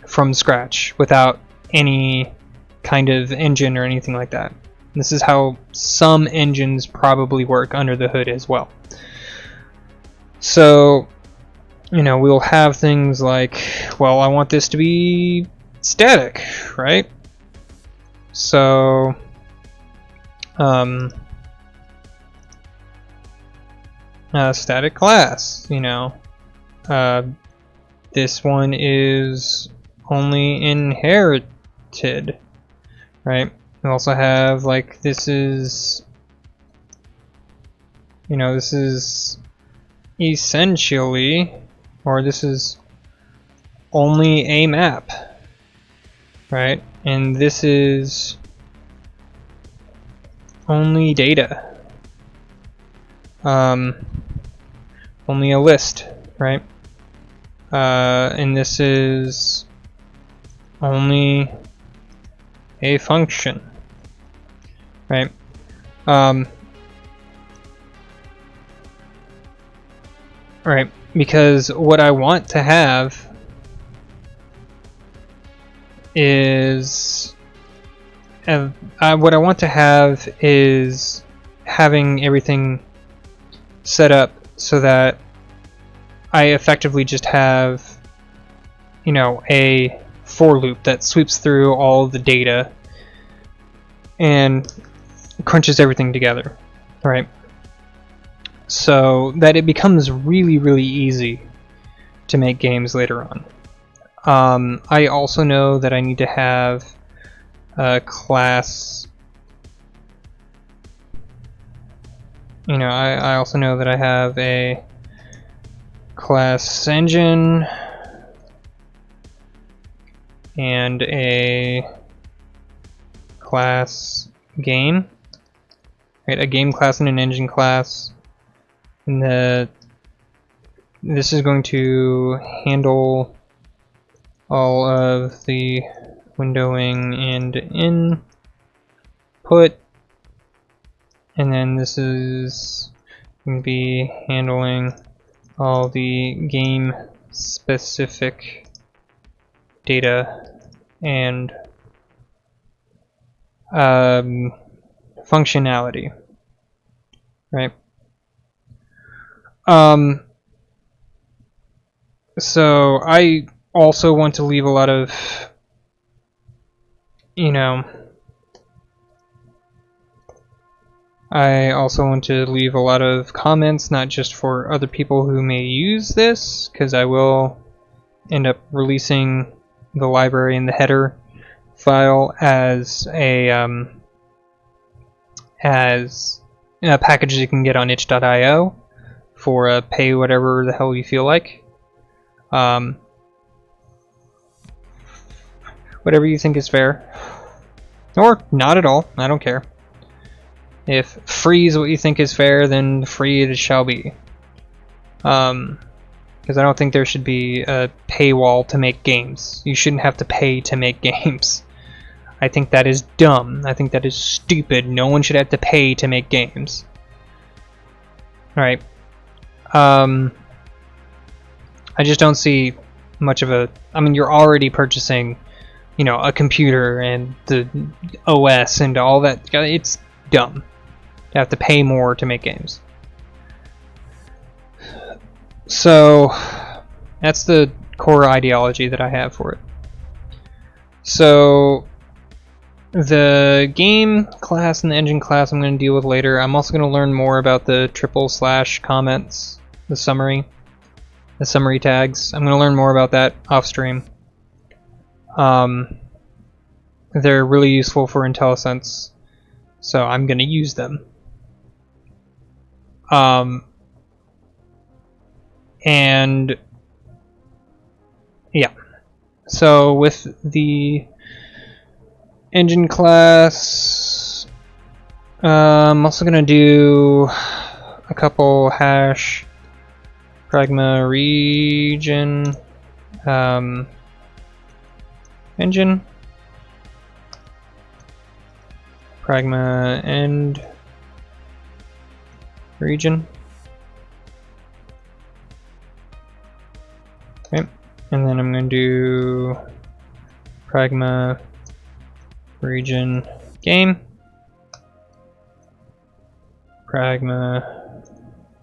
from scratch without any kind of engine or anything like that. This is how some engines probably work under the hood as well. So, we'll have things like, well, I want this to be static, right? So, static class, this one is only inherited, right? We also have, like, this is essentially, or this is only a map, right? And this is only data, only a list, right? And this is only a function, right? Right, because what I want to have is having everything set up so that I effectively just have, a for loop that sweeps through all the data and crunches everything together, right? So that it becomes really, really easy to make games later on. I also know that I need to have a class. I also know that I have a class engine and a class game, right? A game class and an engine class. And this is going to handle all of the windowing and input, and then this is going to be handling all the game specific data and functionality, right? So I also want to leave a lot of, I also want to leave a lot of comments, not just for other people who may use this, because I will end up releasing the library and the header file as a package you can get on itch.io for pay whatever the hell you feel like. Whatever you think is fair, or not at all, I don't care. If free is what you think is fair, then free it shall be. Because I don't think there should be a paywall to make games. You shouldn't have to pay to make games. I think that is dumb. I think that is stupid. No one should have to pay to make games. Alright. I just don't see much of a... I mean, you're already purchasing, you know, a computer and the OS and all that. It's dumb to have to pay more to make games. So, that's the core ideology that I have for it. So, the game class and the engine class I'm going to deal with later. I'm also going to learn more about the / comments, the summary tags. I'm going to learn more about that off stream. They're really useful for IntelliSense, so I'm going to use them. And yeah, so with the engine class, I'm also going to do a couple hash pragma region engine, pragma end region. Okay, and then I'm going to do pragma region game, pragma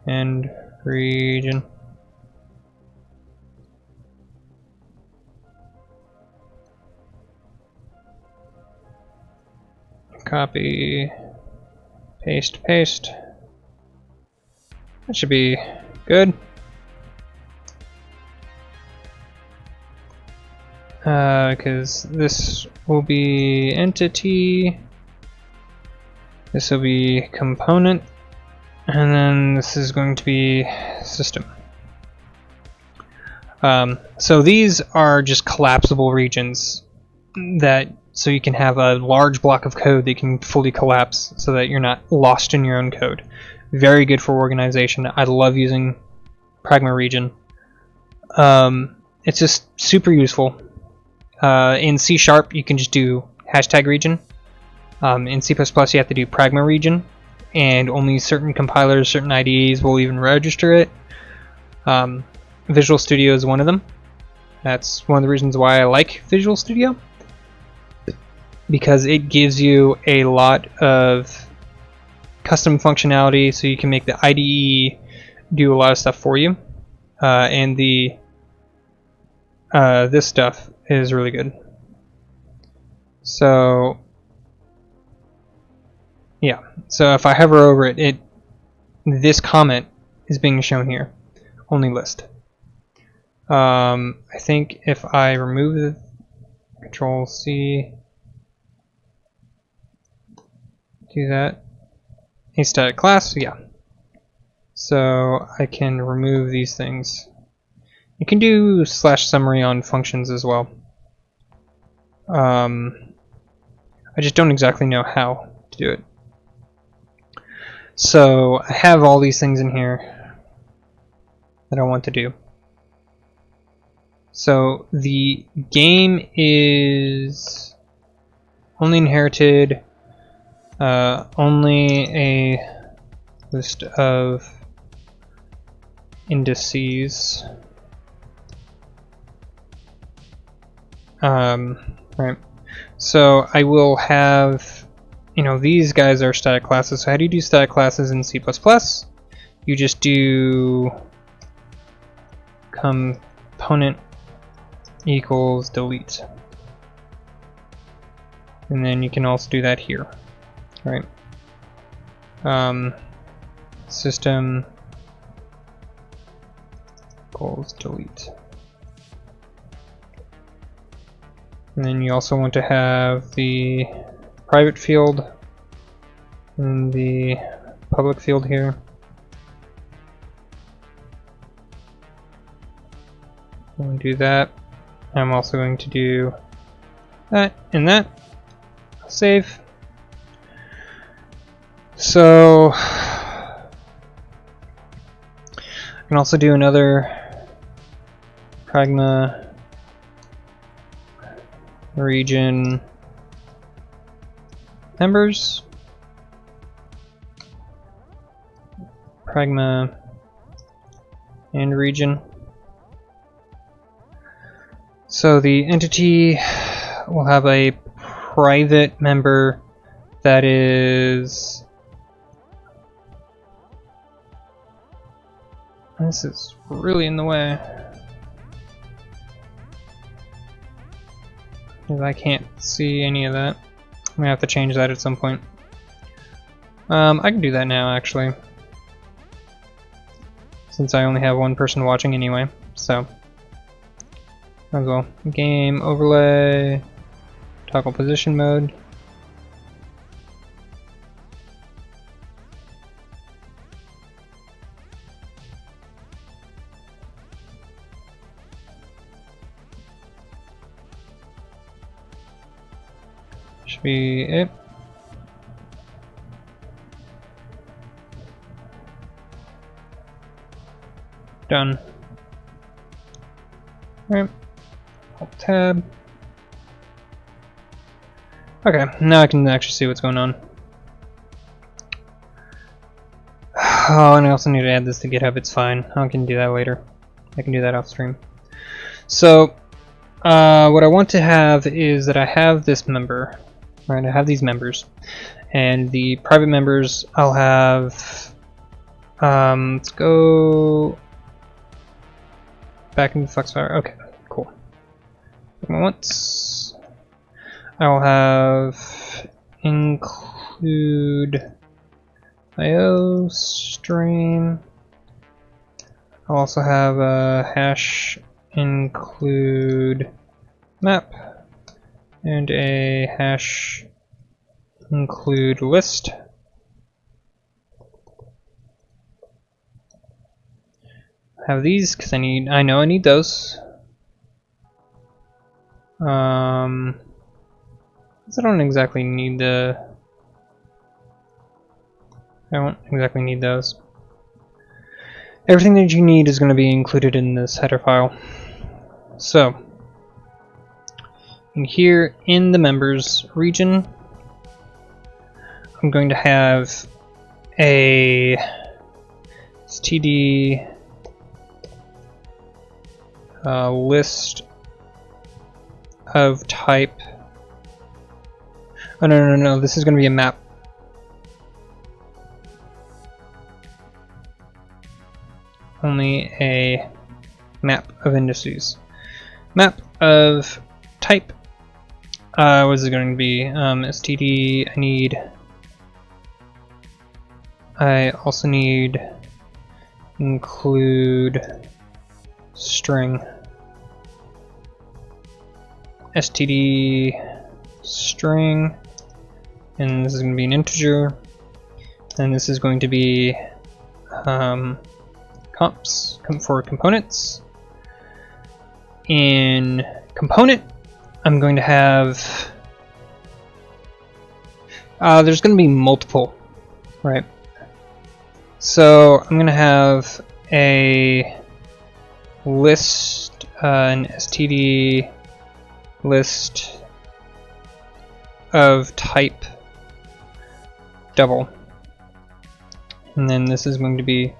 end region. Copy, paste, paste. That should be good. Because this will be entity, this will be component, and then this is going to be system. So these are just collapsible regions that, so you can have a large block of code that can fully collapse so that you're not lost in your own code. Very good for organization. I love using pragma region. It's just super useful. In C# you can just do hashtag region. In C++ you have to do pragma region, and only certain compilers, certain IDEs will even register it. Visual Studio is one of them. That's one of the reasons why I like Visual Studio, because it gives you a lot of custom functionality, so you can make the IDE do a lot of stuff for you, and the this stuff is really good. So yeah, so if I hover over it, this comment is being shown here, only list. I think if I remove the Control C, do that, a static class, yeah. So I can remove these things. You can do /summary on functions as well. I just don't exactly know how to do it. So I have all these things in here that I want to do. So the game is only inherited, only a list of indices. Right. So I will have, you know, these guys are static classes. So how do you do static classes in C++? You just do component equals delete. And then you can also do that here, right? System equals delete. And then you also want to have the private field and the public field here. I'm going to do that. I'm also going to do that and that. Save. So I can also do another pragma region members, pragma and region. So the entity will have a private member that is... This is really in the way. I can't see any of that. I'm gonna have to change that at some point. I can do that now, actually, since I only have one person watching anyway, so might as well. Game overlay, toggle position mode. Should be it. Done. Alright. Alt tab. Okay, now I can actually see what's going on. Oh, and I also need to add this to GitHub. It's fine. I can do that later. I can do that off stream. So, what I want to have is that I have this member. Right, I have these members, and the private members I'll have. Let's go back into Foxfire. Okay, cool. Once I will have include IO stream. I'll also have a hash include map and a hash include list. Have these because I know I need those. I don't exactly need I don't exactly need those. Everything that you need is going to be included in this header file. So, in here in the members region, I'm going to have a std list of type. Oh no, this is going to be a map. Only a map of indices. Map of type. What is it going to be? std. I also need include string. Std string, and this is going to be an integer, and this is going to be comps for components. In component, I'm going to have there's going to be multiple, right? So I'm going to have a list, an std list of type double, and then this is going to be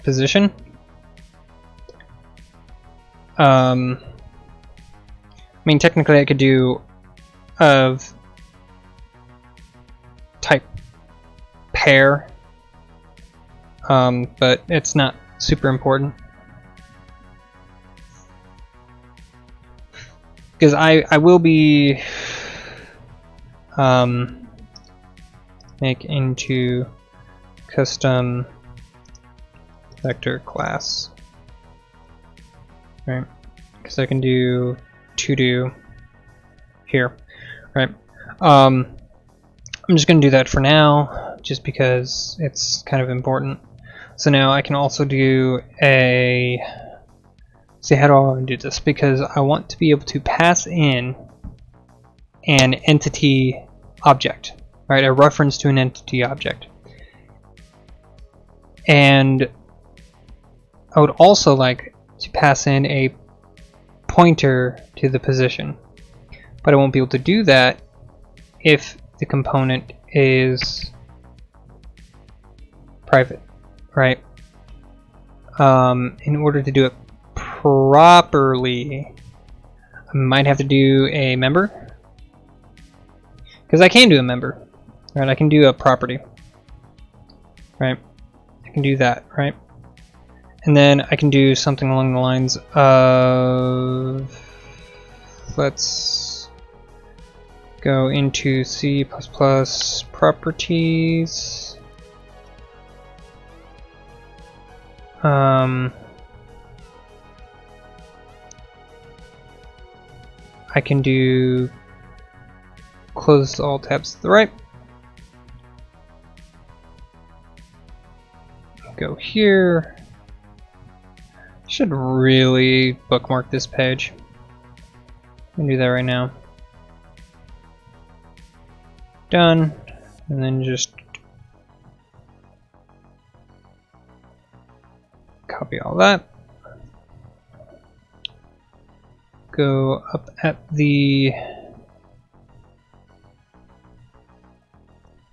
position. I mean, technically I could do of type pair, but it's not super important. Because I will be make into custom vector class, right? Because I can do to do here, right? I'm just going to do that for now, just because it's kind of important. So now I can also do a. See, how do I want to do this? Because I want to be able to pass in an entity object, right? A reference to an entity object. And I would also like to pass in a pointer to the position. But I won't be able to do that if the component is private, right? In order to do it properly, I might have to do a member. Because I can do a member. Right, I can do a property. Right? I can do that, right? And then I can do something along the lines of... Let's go into C++ properties. I can do close all tabs to the right. Go here. Should really bookmark this page. I'm gonna do that right now. Done. And then just copy all that. Go up at the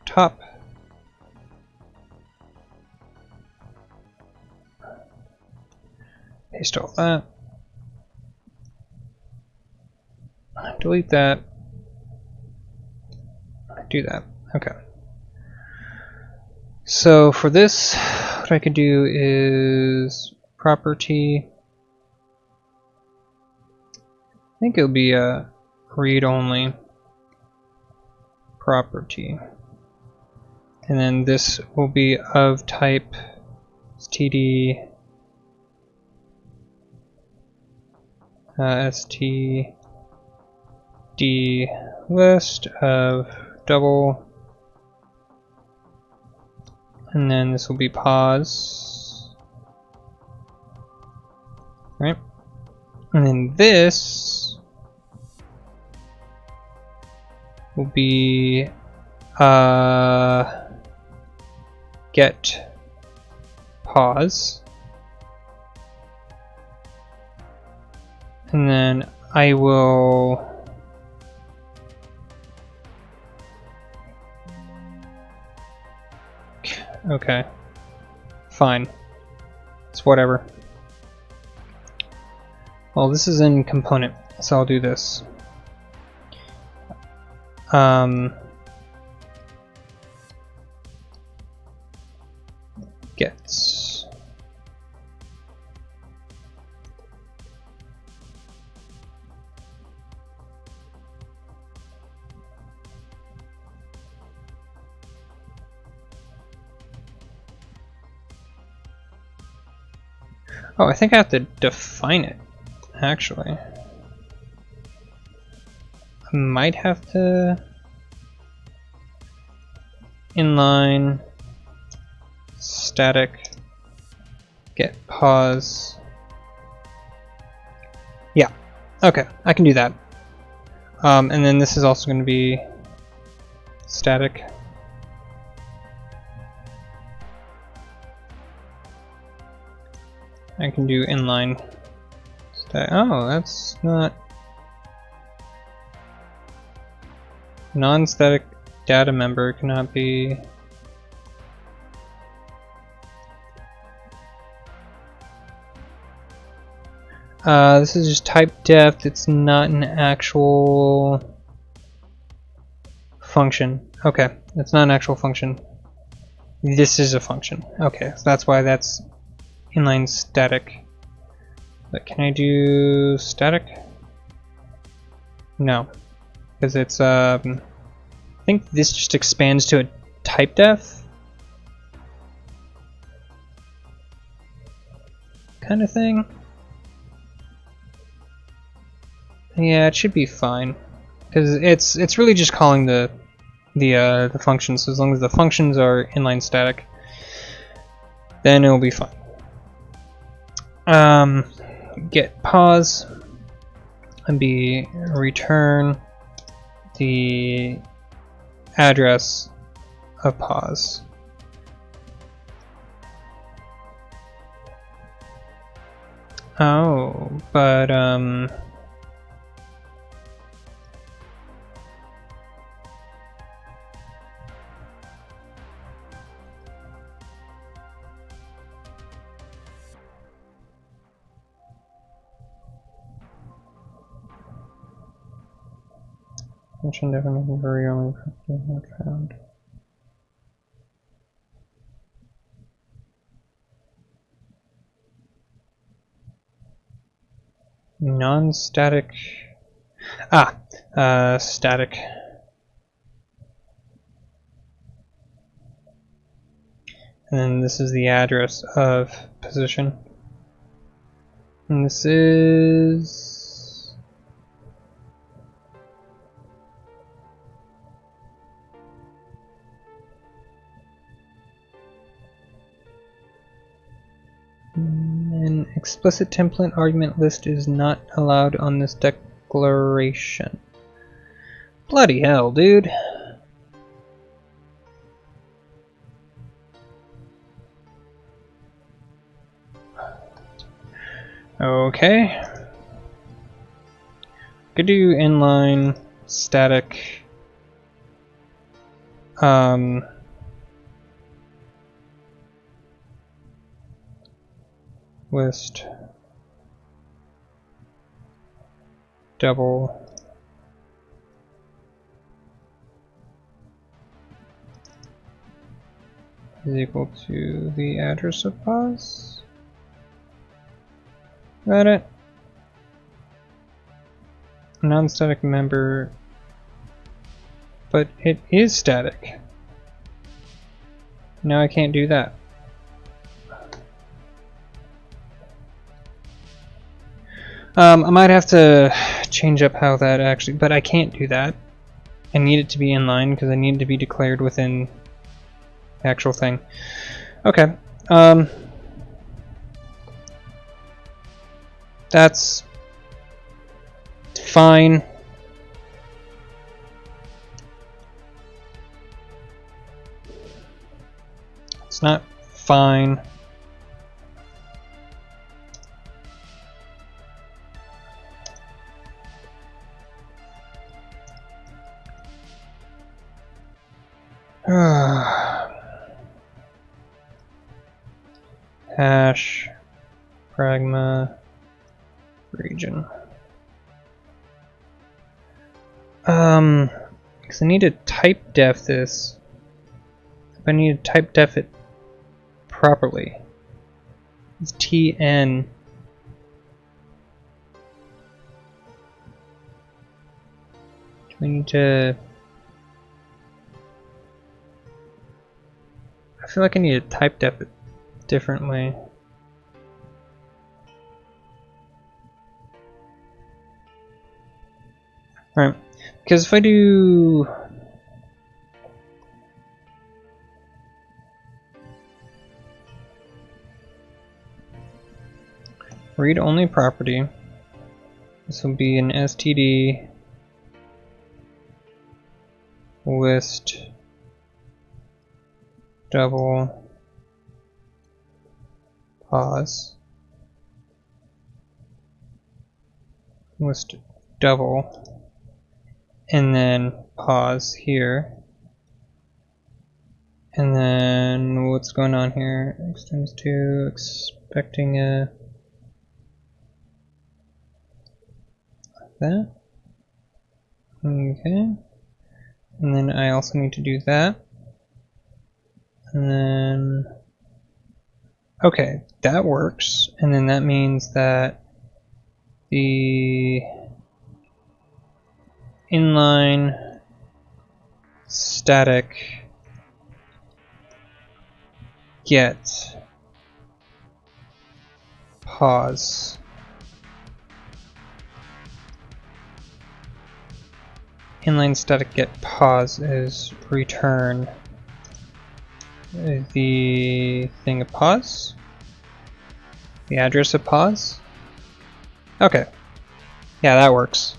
top. Paste all that. Delete that. Do that. Okay. So for this, what I could do is property. I think it'll be a read-only property. And then this will be of type std std list of double, and then this will be pause, right? And then this will be get pause, and then I will okay, fine, it's whatever. Well, this is in component, so I'll do this. Gets oh, I think I have to define it, actually. I might have to inline static get pause. Yeah, okay, I can do that. And then this is also going to be static. I can do inline static. Oh, that's not non-static data member cannot be. This is just type def. It's not an actual function. Okay, it's not an actual function. This is a function. Okay, so that's why that's inline static. But can I do static? No, because it's I think this just expands to a type def kind of thing. Yeah, it should be fine, because it's really just calling the functions. So as long as the functions are inline static, then it'll be fine. Get pause and be return the address of pause. Oh, but Mention definition for only not found. Non-static. Static. And then this is the address of position. And this is... An explicit template argument list is not allowed on this declaration. Bloody hell, dude. Okay. Could do inline static list double is equal to the address of pos. Got it. Non-static member, but it is static. Now I can't do that. I might have to change up how that actually, but I can't do that. I need it to be inline because I need it to be declared within the actual thing. Okay. That's fine. It's not fine. Hash pragma region. Because I need to type def this. If I need to type def it properly, it's TN. Do I need to? I feel like I need to type def it differently. Alright, because if I do read-only property, this will be an std list double pause list double and then pause here, and then what's going on here? Extends to expecting a that. Okay, and then I also need to do that, and then okay, that works, and then that means that the inline static get pause inline static get pause is return the thing of pause, the address of pause. Okay, yeah, that works.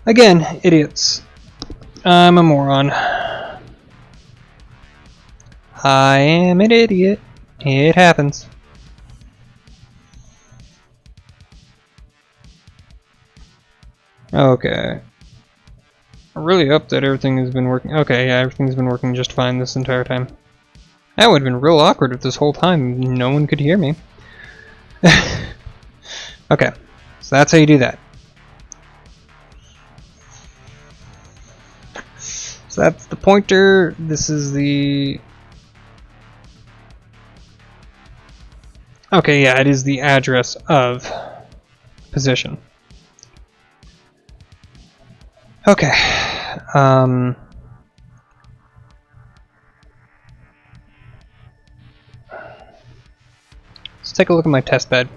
Again, idiots. I'm a moron. I am an idiot. It happens. Okay. I really hope that everything has been working. Okay, yeah, everything's been working just fine this entire time. That would have been real awkward if this whole time no one could hear me. Okay, so that's how you do that. So that's the pointer. This is the... Okay, yeah, it is the address of position. Okay. Let's take a look at my test bed.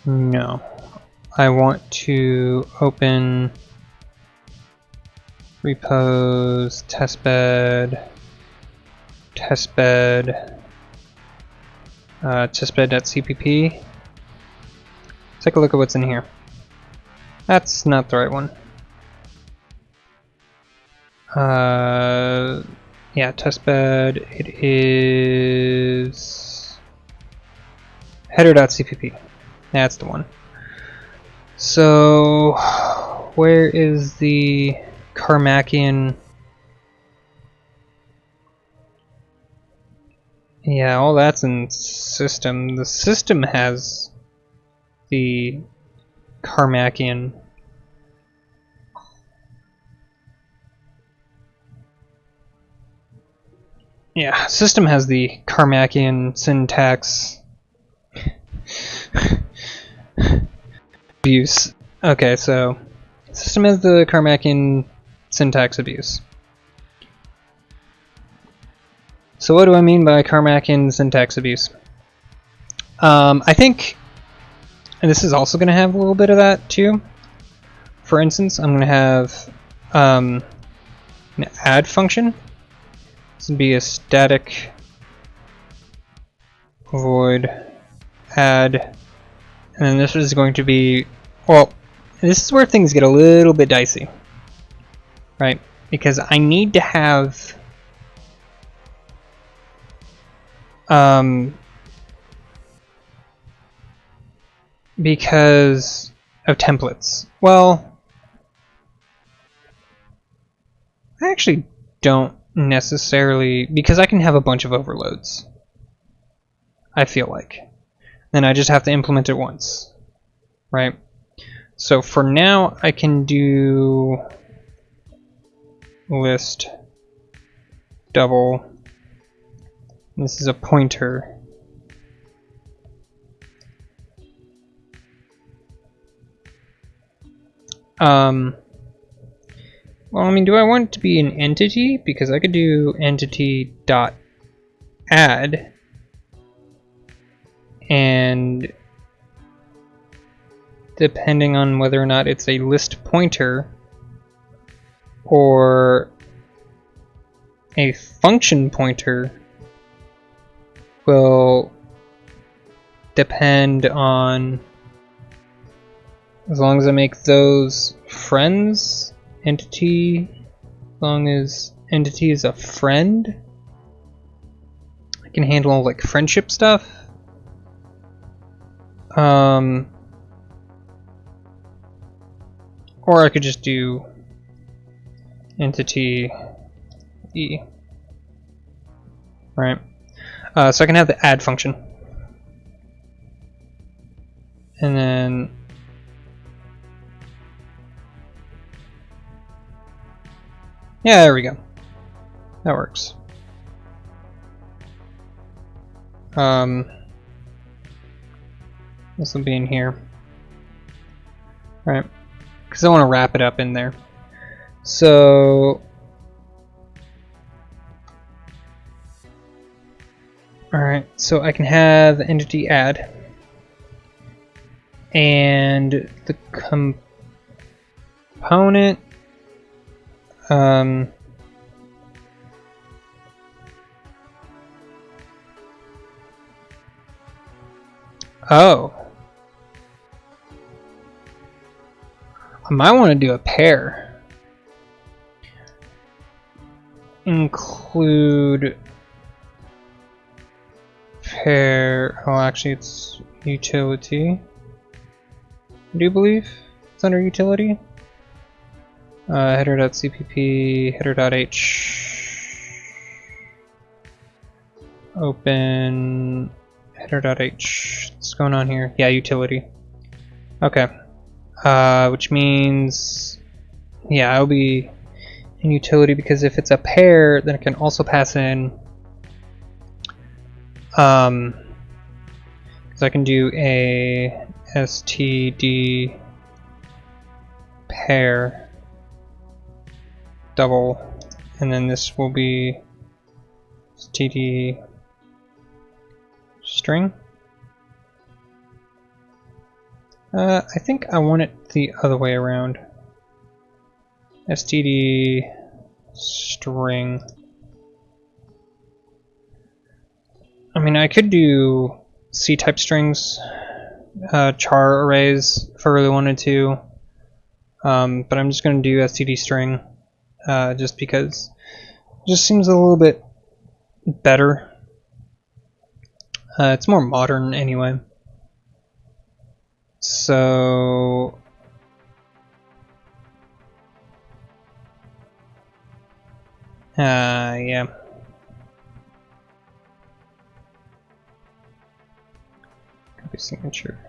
No. I want to open repos, testbed, testbed.cpp. Take a look at what's in here. That's not the right one. Yeah, testbed. It is header.cpp. That's the one. So, where is the Carmackian? Yeah, all that's in system. The system has the Carmackian. Yeah, system has the Carmackian syntax abuse. Okay, so system has the Carmackian syntax abuse. So what do I mean by Carmackian syntax abuse? I think, and this is also going to have a little bit of that too. For instance, I'm going to have an add function. This would be a static void add, and then this is going to be, well, this is where things get a little bit dicey, right? Because I need to have because of templates. Well, I actually don't necessarily, because I can have a bunch of overloads, I feel like. Then I just have to implement it once, right? So for now, I can do list double. This is a pointer. Well, I mean, do I want it to be an entity? Because I could do entity.add, and depending on whether or not it's a list pointer or a function pointer will depend on, as long as I make those friends, entity, as long as entity is a friend, I can handle like friendship stuff. Or I could just do entity e, right? So I can have the add function, and then yeah, there we go. That works. This will be in here, right? Because I want to wrap it up in there. So, all right. So I can have entity add, and the component. Oh. I might want to do a pair. Include pair. Oh, actually, it's utility. I do believe it's under utility. Header.cpp, header.h. open header.h. What's going on here? Yeah, utility. Okay. Which means, yeah, I'll be in utility because if it's a pair, then it can also pass in, because I can do a std pair double, and then this will be std string. I think I want it the other way around. std string. I mean, I could do C-type strings, char arrays if I really wanted to, but I'm just going to do std string, just because it just seems a little bit better. It's more modern anyway. So yeah. Copy signature.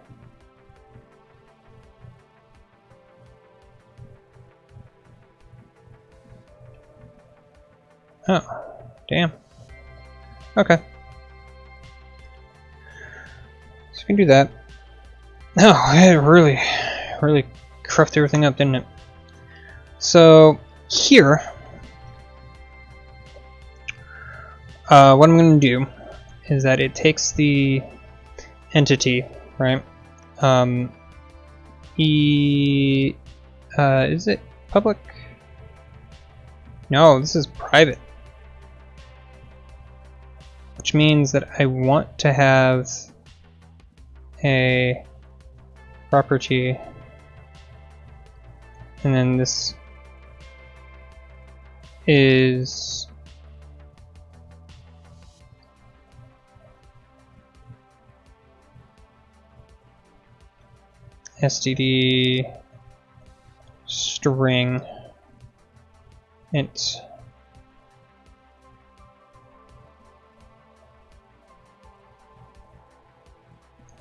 Oh, damn. Okay. So we can do that. Oh, it really cruffed everything up, didn't it? So here, what I'm going to do is that it takes the entity, right? Is it public? No, this is private. Which means that I want to have a property, and then this is std string int.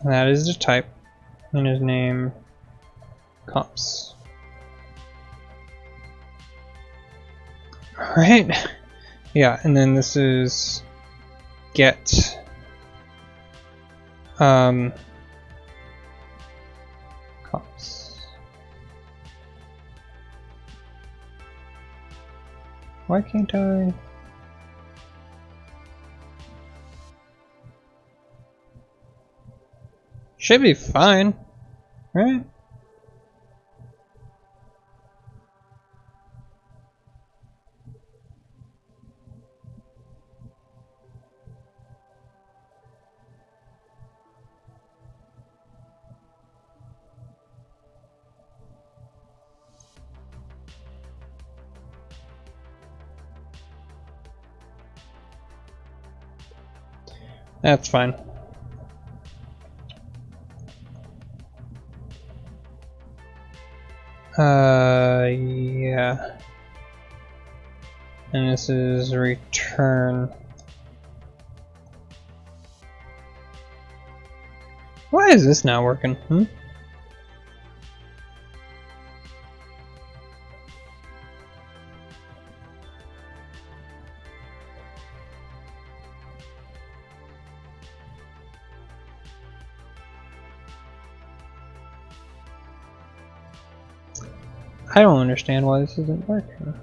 And that is the type, and his name comps. Alright, yeah, and then this is get comps. Why can't I? Should be fine, right? That's fine. Yeah. And this is return. Why is this not working? I don't understand why this isn't working.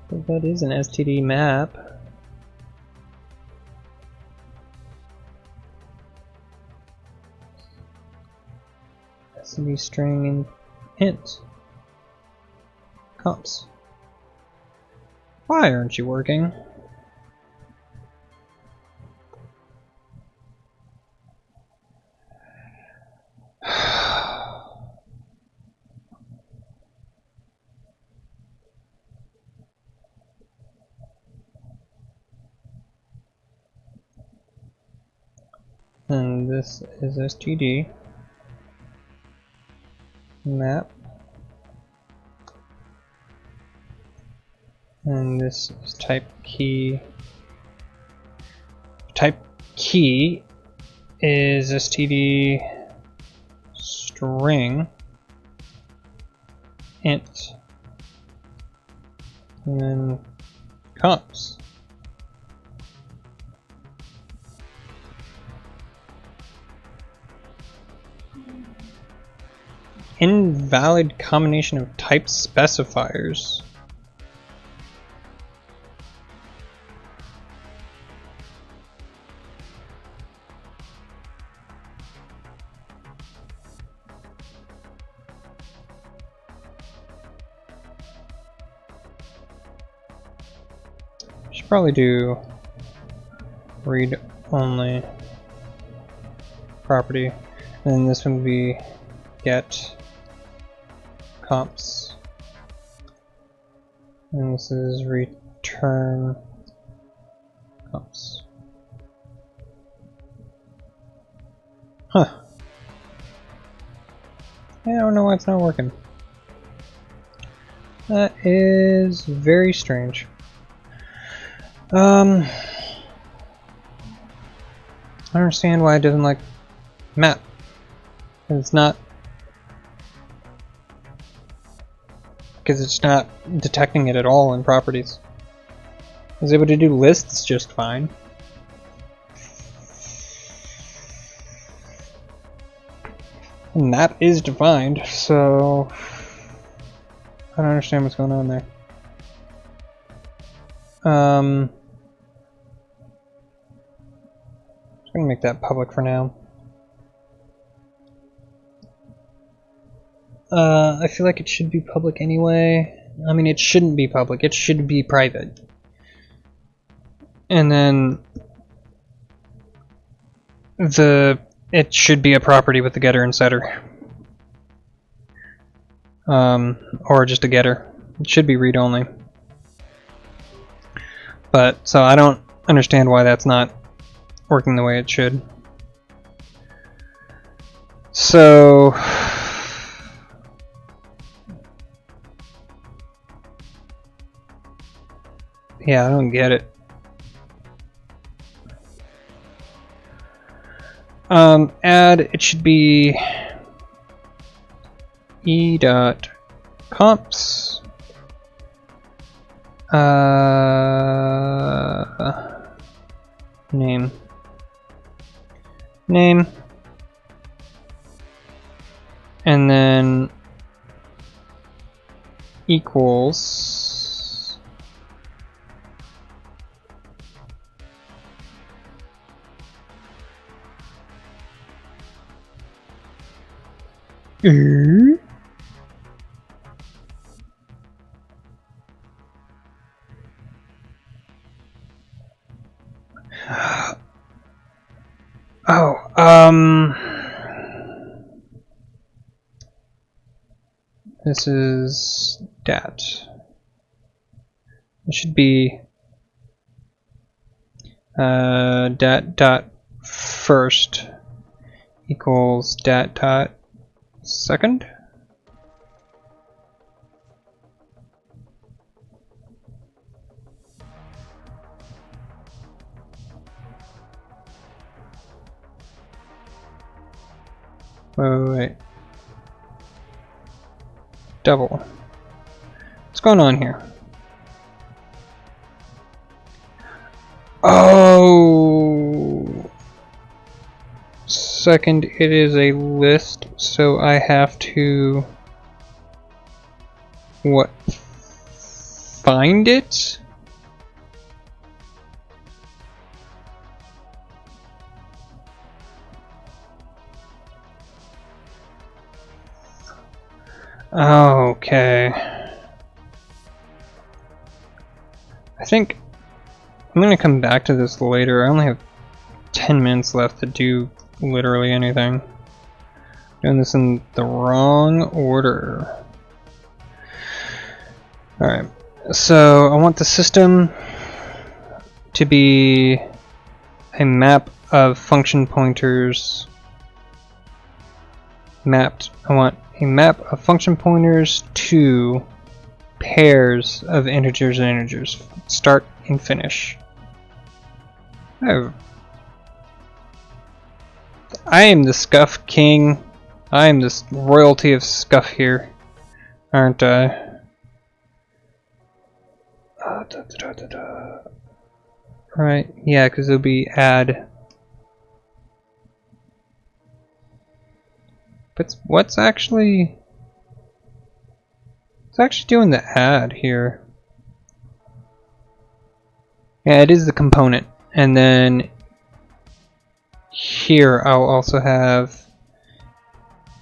But that is an STD map. STD string and int. Comps. Why aren't you working? And this is std map, and this is type key type key is std string int and then comps. Invalid combination of type specifiers. Should probably do read only property, and then this one would be get comps, and this is return comps. Huh. Yeah, I don't know why it's not working. That is very strange. I don't understand why it doesn't like map. It's not, because it's not detecting it at all in properties. I was able to do lists just fine. And that is defined, so I don't understand what's going on there. I'm just gonna make that public for now. I feel like it should be public anyway. I mean, it shouldn't be public, it should be private. And then it should be a property with the getter and setter. Or just a getter. It should be read only. But, so I don't understand why that's not working the way it should. So, yeah, I don't get it. Add, it should be e.comps name and then equals this is dat. It should be dat dot first equals dat dot second. Wait. Double. What's going on here? Oh! Second, it is a list, so I have to... what? Find it? Okay. I think I'm gonna come back to this later. I only have 10 minutes left to do literally anything. Doing this in the wrong order. Alright, so I want the system to be a map of function pointers mapped. I want a map of function pointers to pairs of integers and integers. Start and finish. I have I am the Scuff King. I am this royalty of Scuff here, aren't I? Right, yeah, because it'll be add. But what's actually... It's actually doing the add here. Yeah, it is the component. And then here I'll also have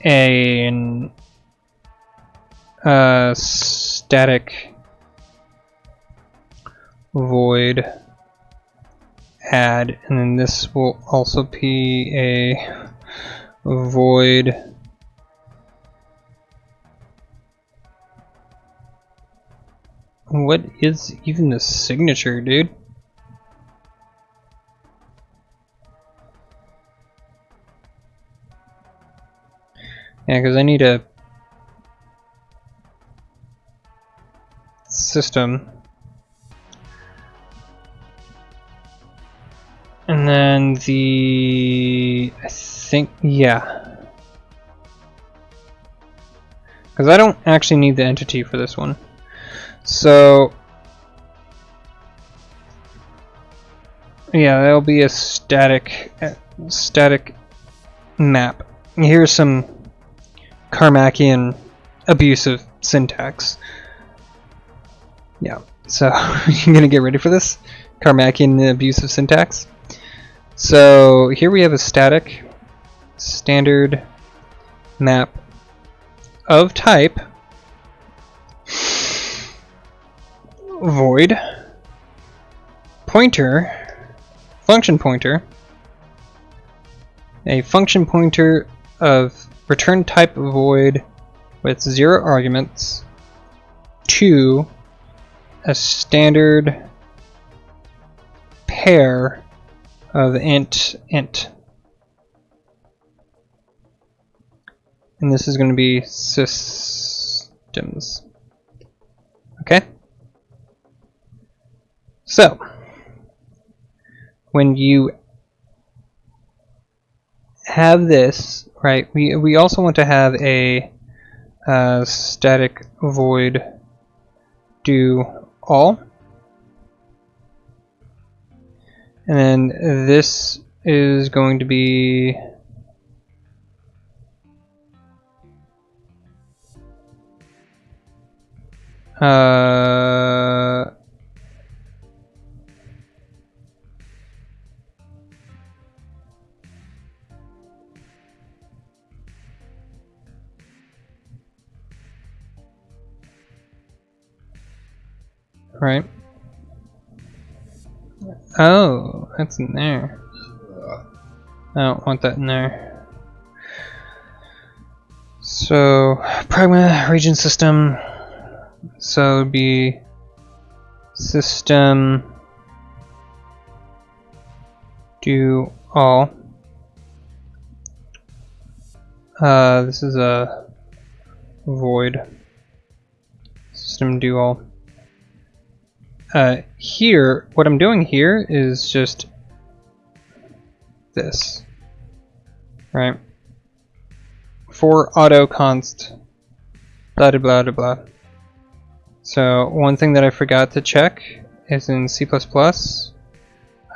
an static void add, and then this will also be a void what is even the signature, dude? Yeah, because I need a system. And then I think, yeah. Because I don't actually need the entity for this one. So, yeah, that'll be a static map. Here's some Carmackian abusive syntax. Yeah, so you're gonna get ready for this? Carmackian abusive syntax. So here we have a static standard map of type void pointer function pointer, a function pointer of return type void with 0 arguments to a standard pair of int. And this is going to be systems. Okay? So, when you have this, right, we also want to have a static void do all. And then this is going to be right. Oh, that's in there. I don't want that in there. So, pragma region system. So it'd be system do all. This is a void. System do all. Here, what I'm doing here is just this, right? For auto const, blah blah blah blah. So one thing that I forgot to check is in C++,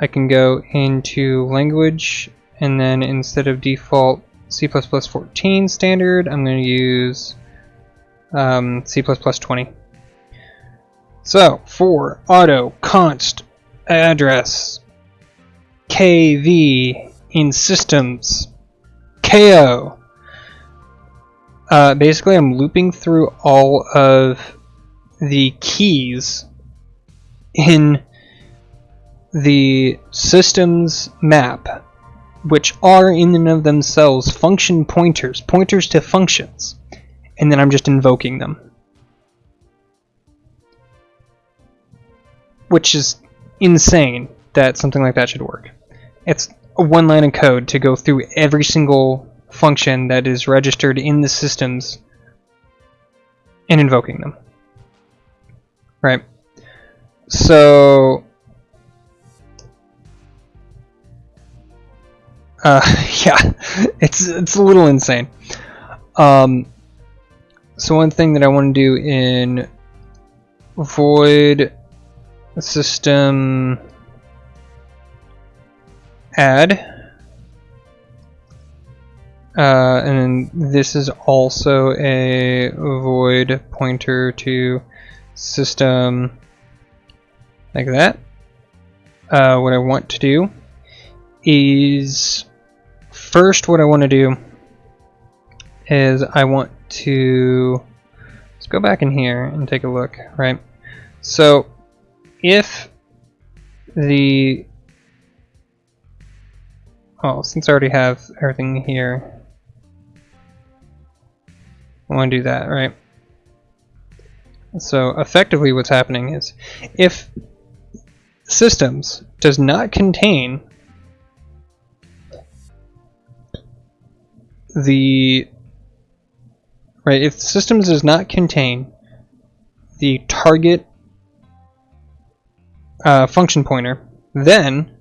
I can go into language, and then instead of default C++ 14 standard, I'm going to use C++ 20. So, for auto const address kv in systems ko, basically I'm looping through all of the keys in the systems map, which are in and of themselves function pointers to functions, and then I'm just invoking them. Which is insane that something like that should work. It's a one line of code to go through every single function that is registered in the systems and invoking them. Right? So Yeah, it's a little insane. So one thing that I want to do in void system add, and then this is also a void pointer to system like that. What I want to do is first what I want to do is I want to, let's go back in here and take a look, right? So if the, since I already have everything here, I want to do that, right? So effectively what's happening is if systems does not contain the, right, if systems does not contain the target function pointer, then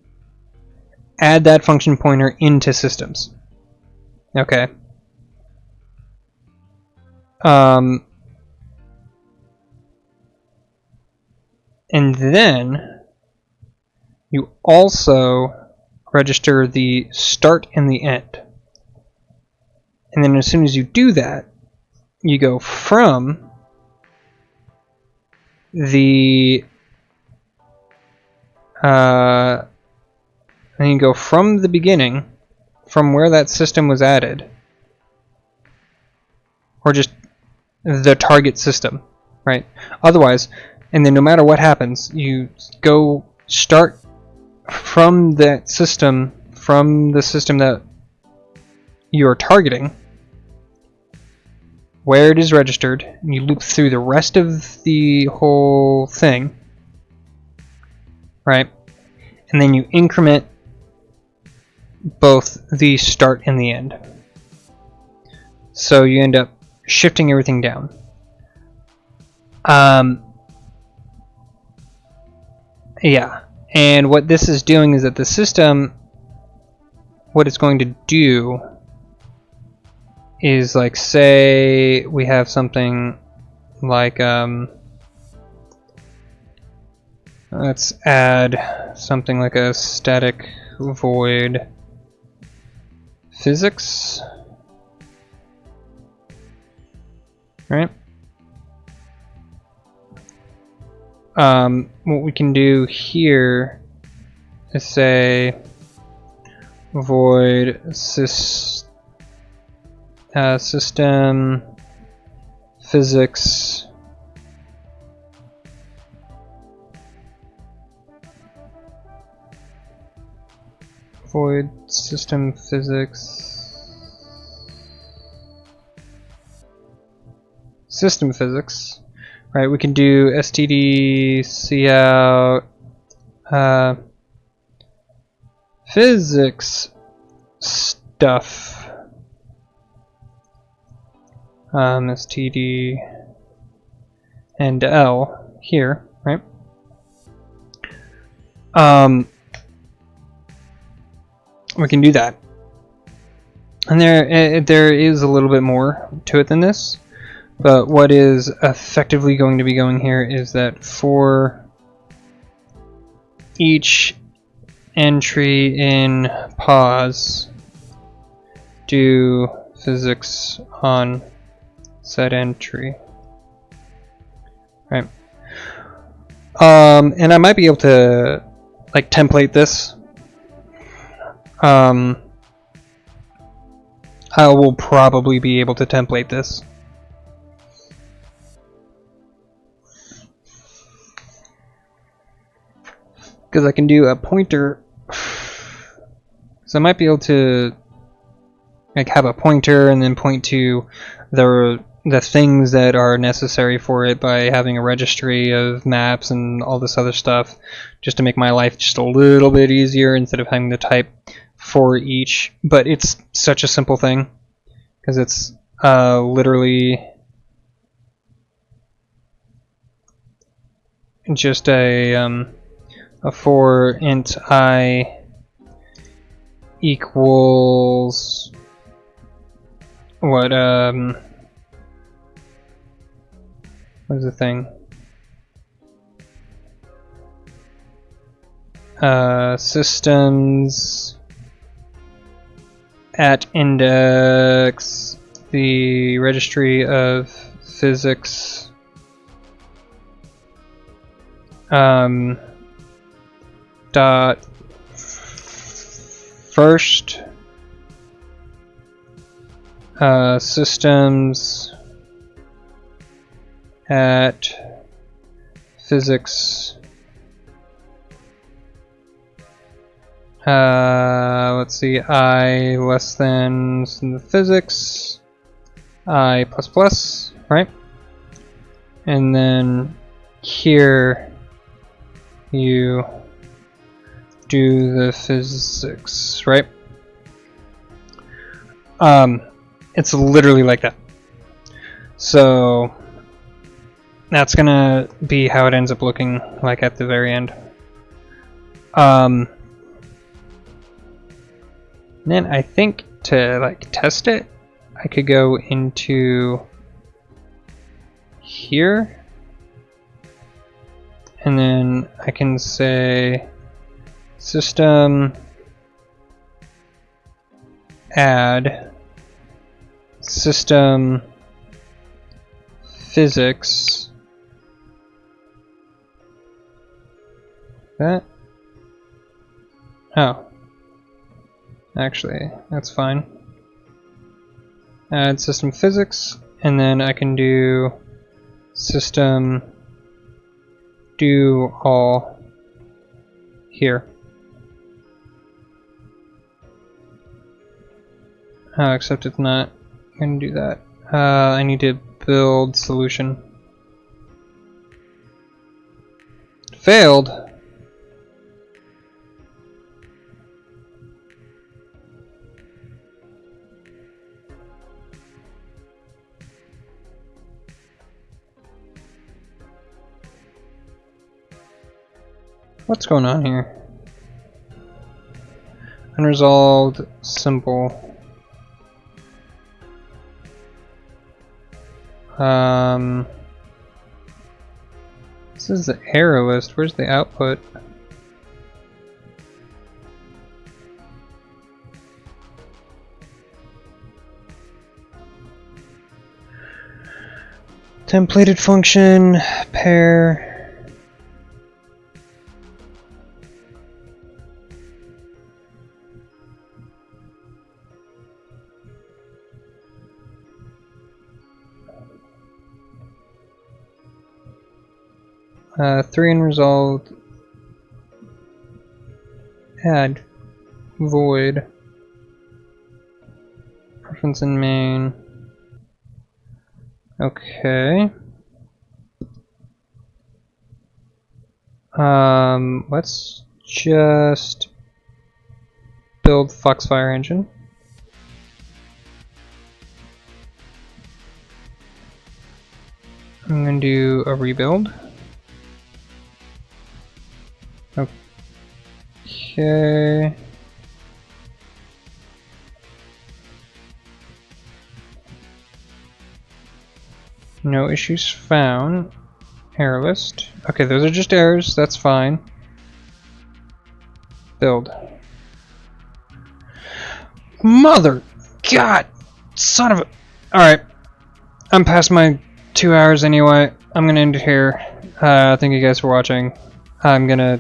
add that function pointer into systems. Okay. And then you also register the start and the end. And then as soon as you do that, you go from the and you go from the beginning, from where that system was added, or just the target system, right? Otherwise, and then no matter what happens, you go start from that system, from the system that you are targeting, where it is registered, and you loop through the rest of the whole thing, right? And then you increment both the start and the end. So you end up shifting everything down. Yeah, and what this is doing is that the system, what it's going to do is, like, say we have something like, let's add something like a static void physics, right? What we can do here is say void system physics void system physics system physics, right? We can do std cout physics stuff, std and l here, right? We can do that, and there is a little bit more to it than this, but what is effectively going to be going here is that for each entry in pause, do physics on set entry, right? And I might be able to, like, template this. I will probably be able to template this. Because I can do a pointer. So I might be able to, like, have a pointer and then point to the things that are necessary for it by having a registry of maps and all this other stuff, just to make my life just a little bit easier instead of having to type for each. But it's such a simple thing because it's literally just a for int I equals what what's the thing? Systems at index the registry of physics dot first systems at physics let's see, I less than physics I plus plus, right? And then here you do the physics, right? It's literally like that. So that's gonna be how it ends up looking like at the very end. Then I think to like test it, I could go into here, and then I can say system add system physics that actually that's fine. Add system physics, and then I can do system do all here. Except it's not going to do that. I need to build solution. Failed. What's going on here? Unresolved simple. This is the error list. Where's the output? Templated function, pair. Three unresolved. Add void. Reference in main. Okay. Let's just build Foxfire engine. I'm going to do a rebuild. Okay. No issues found. Error list. Okay, those are just errors. That's fine. Build. Mother God! Son of a... Alright. I'm past my 2 hours anyway. I'm gonna end it here. Thank you guys for watching. I'm gonna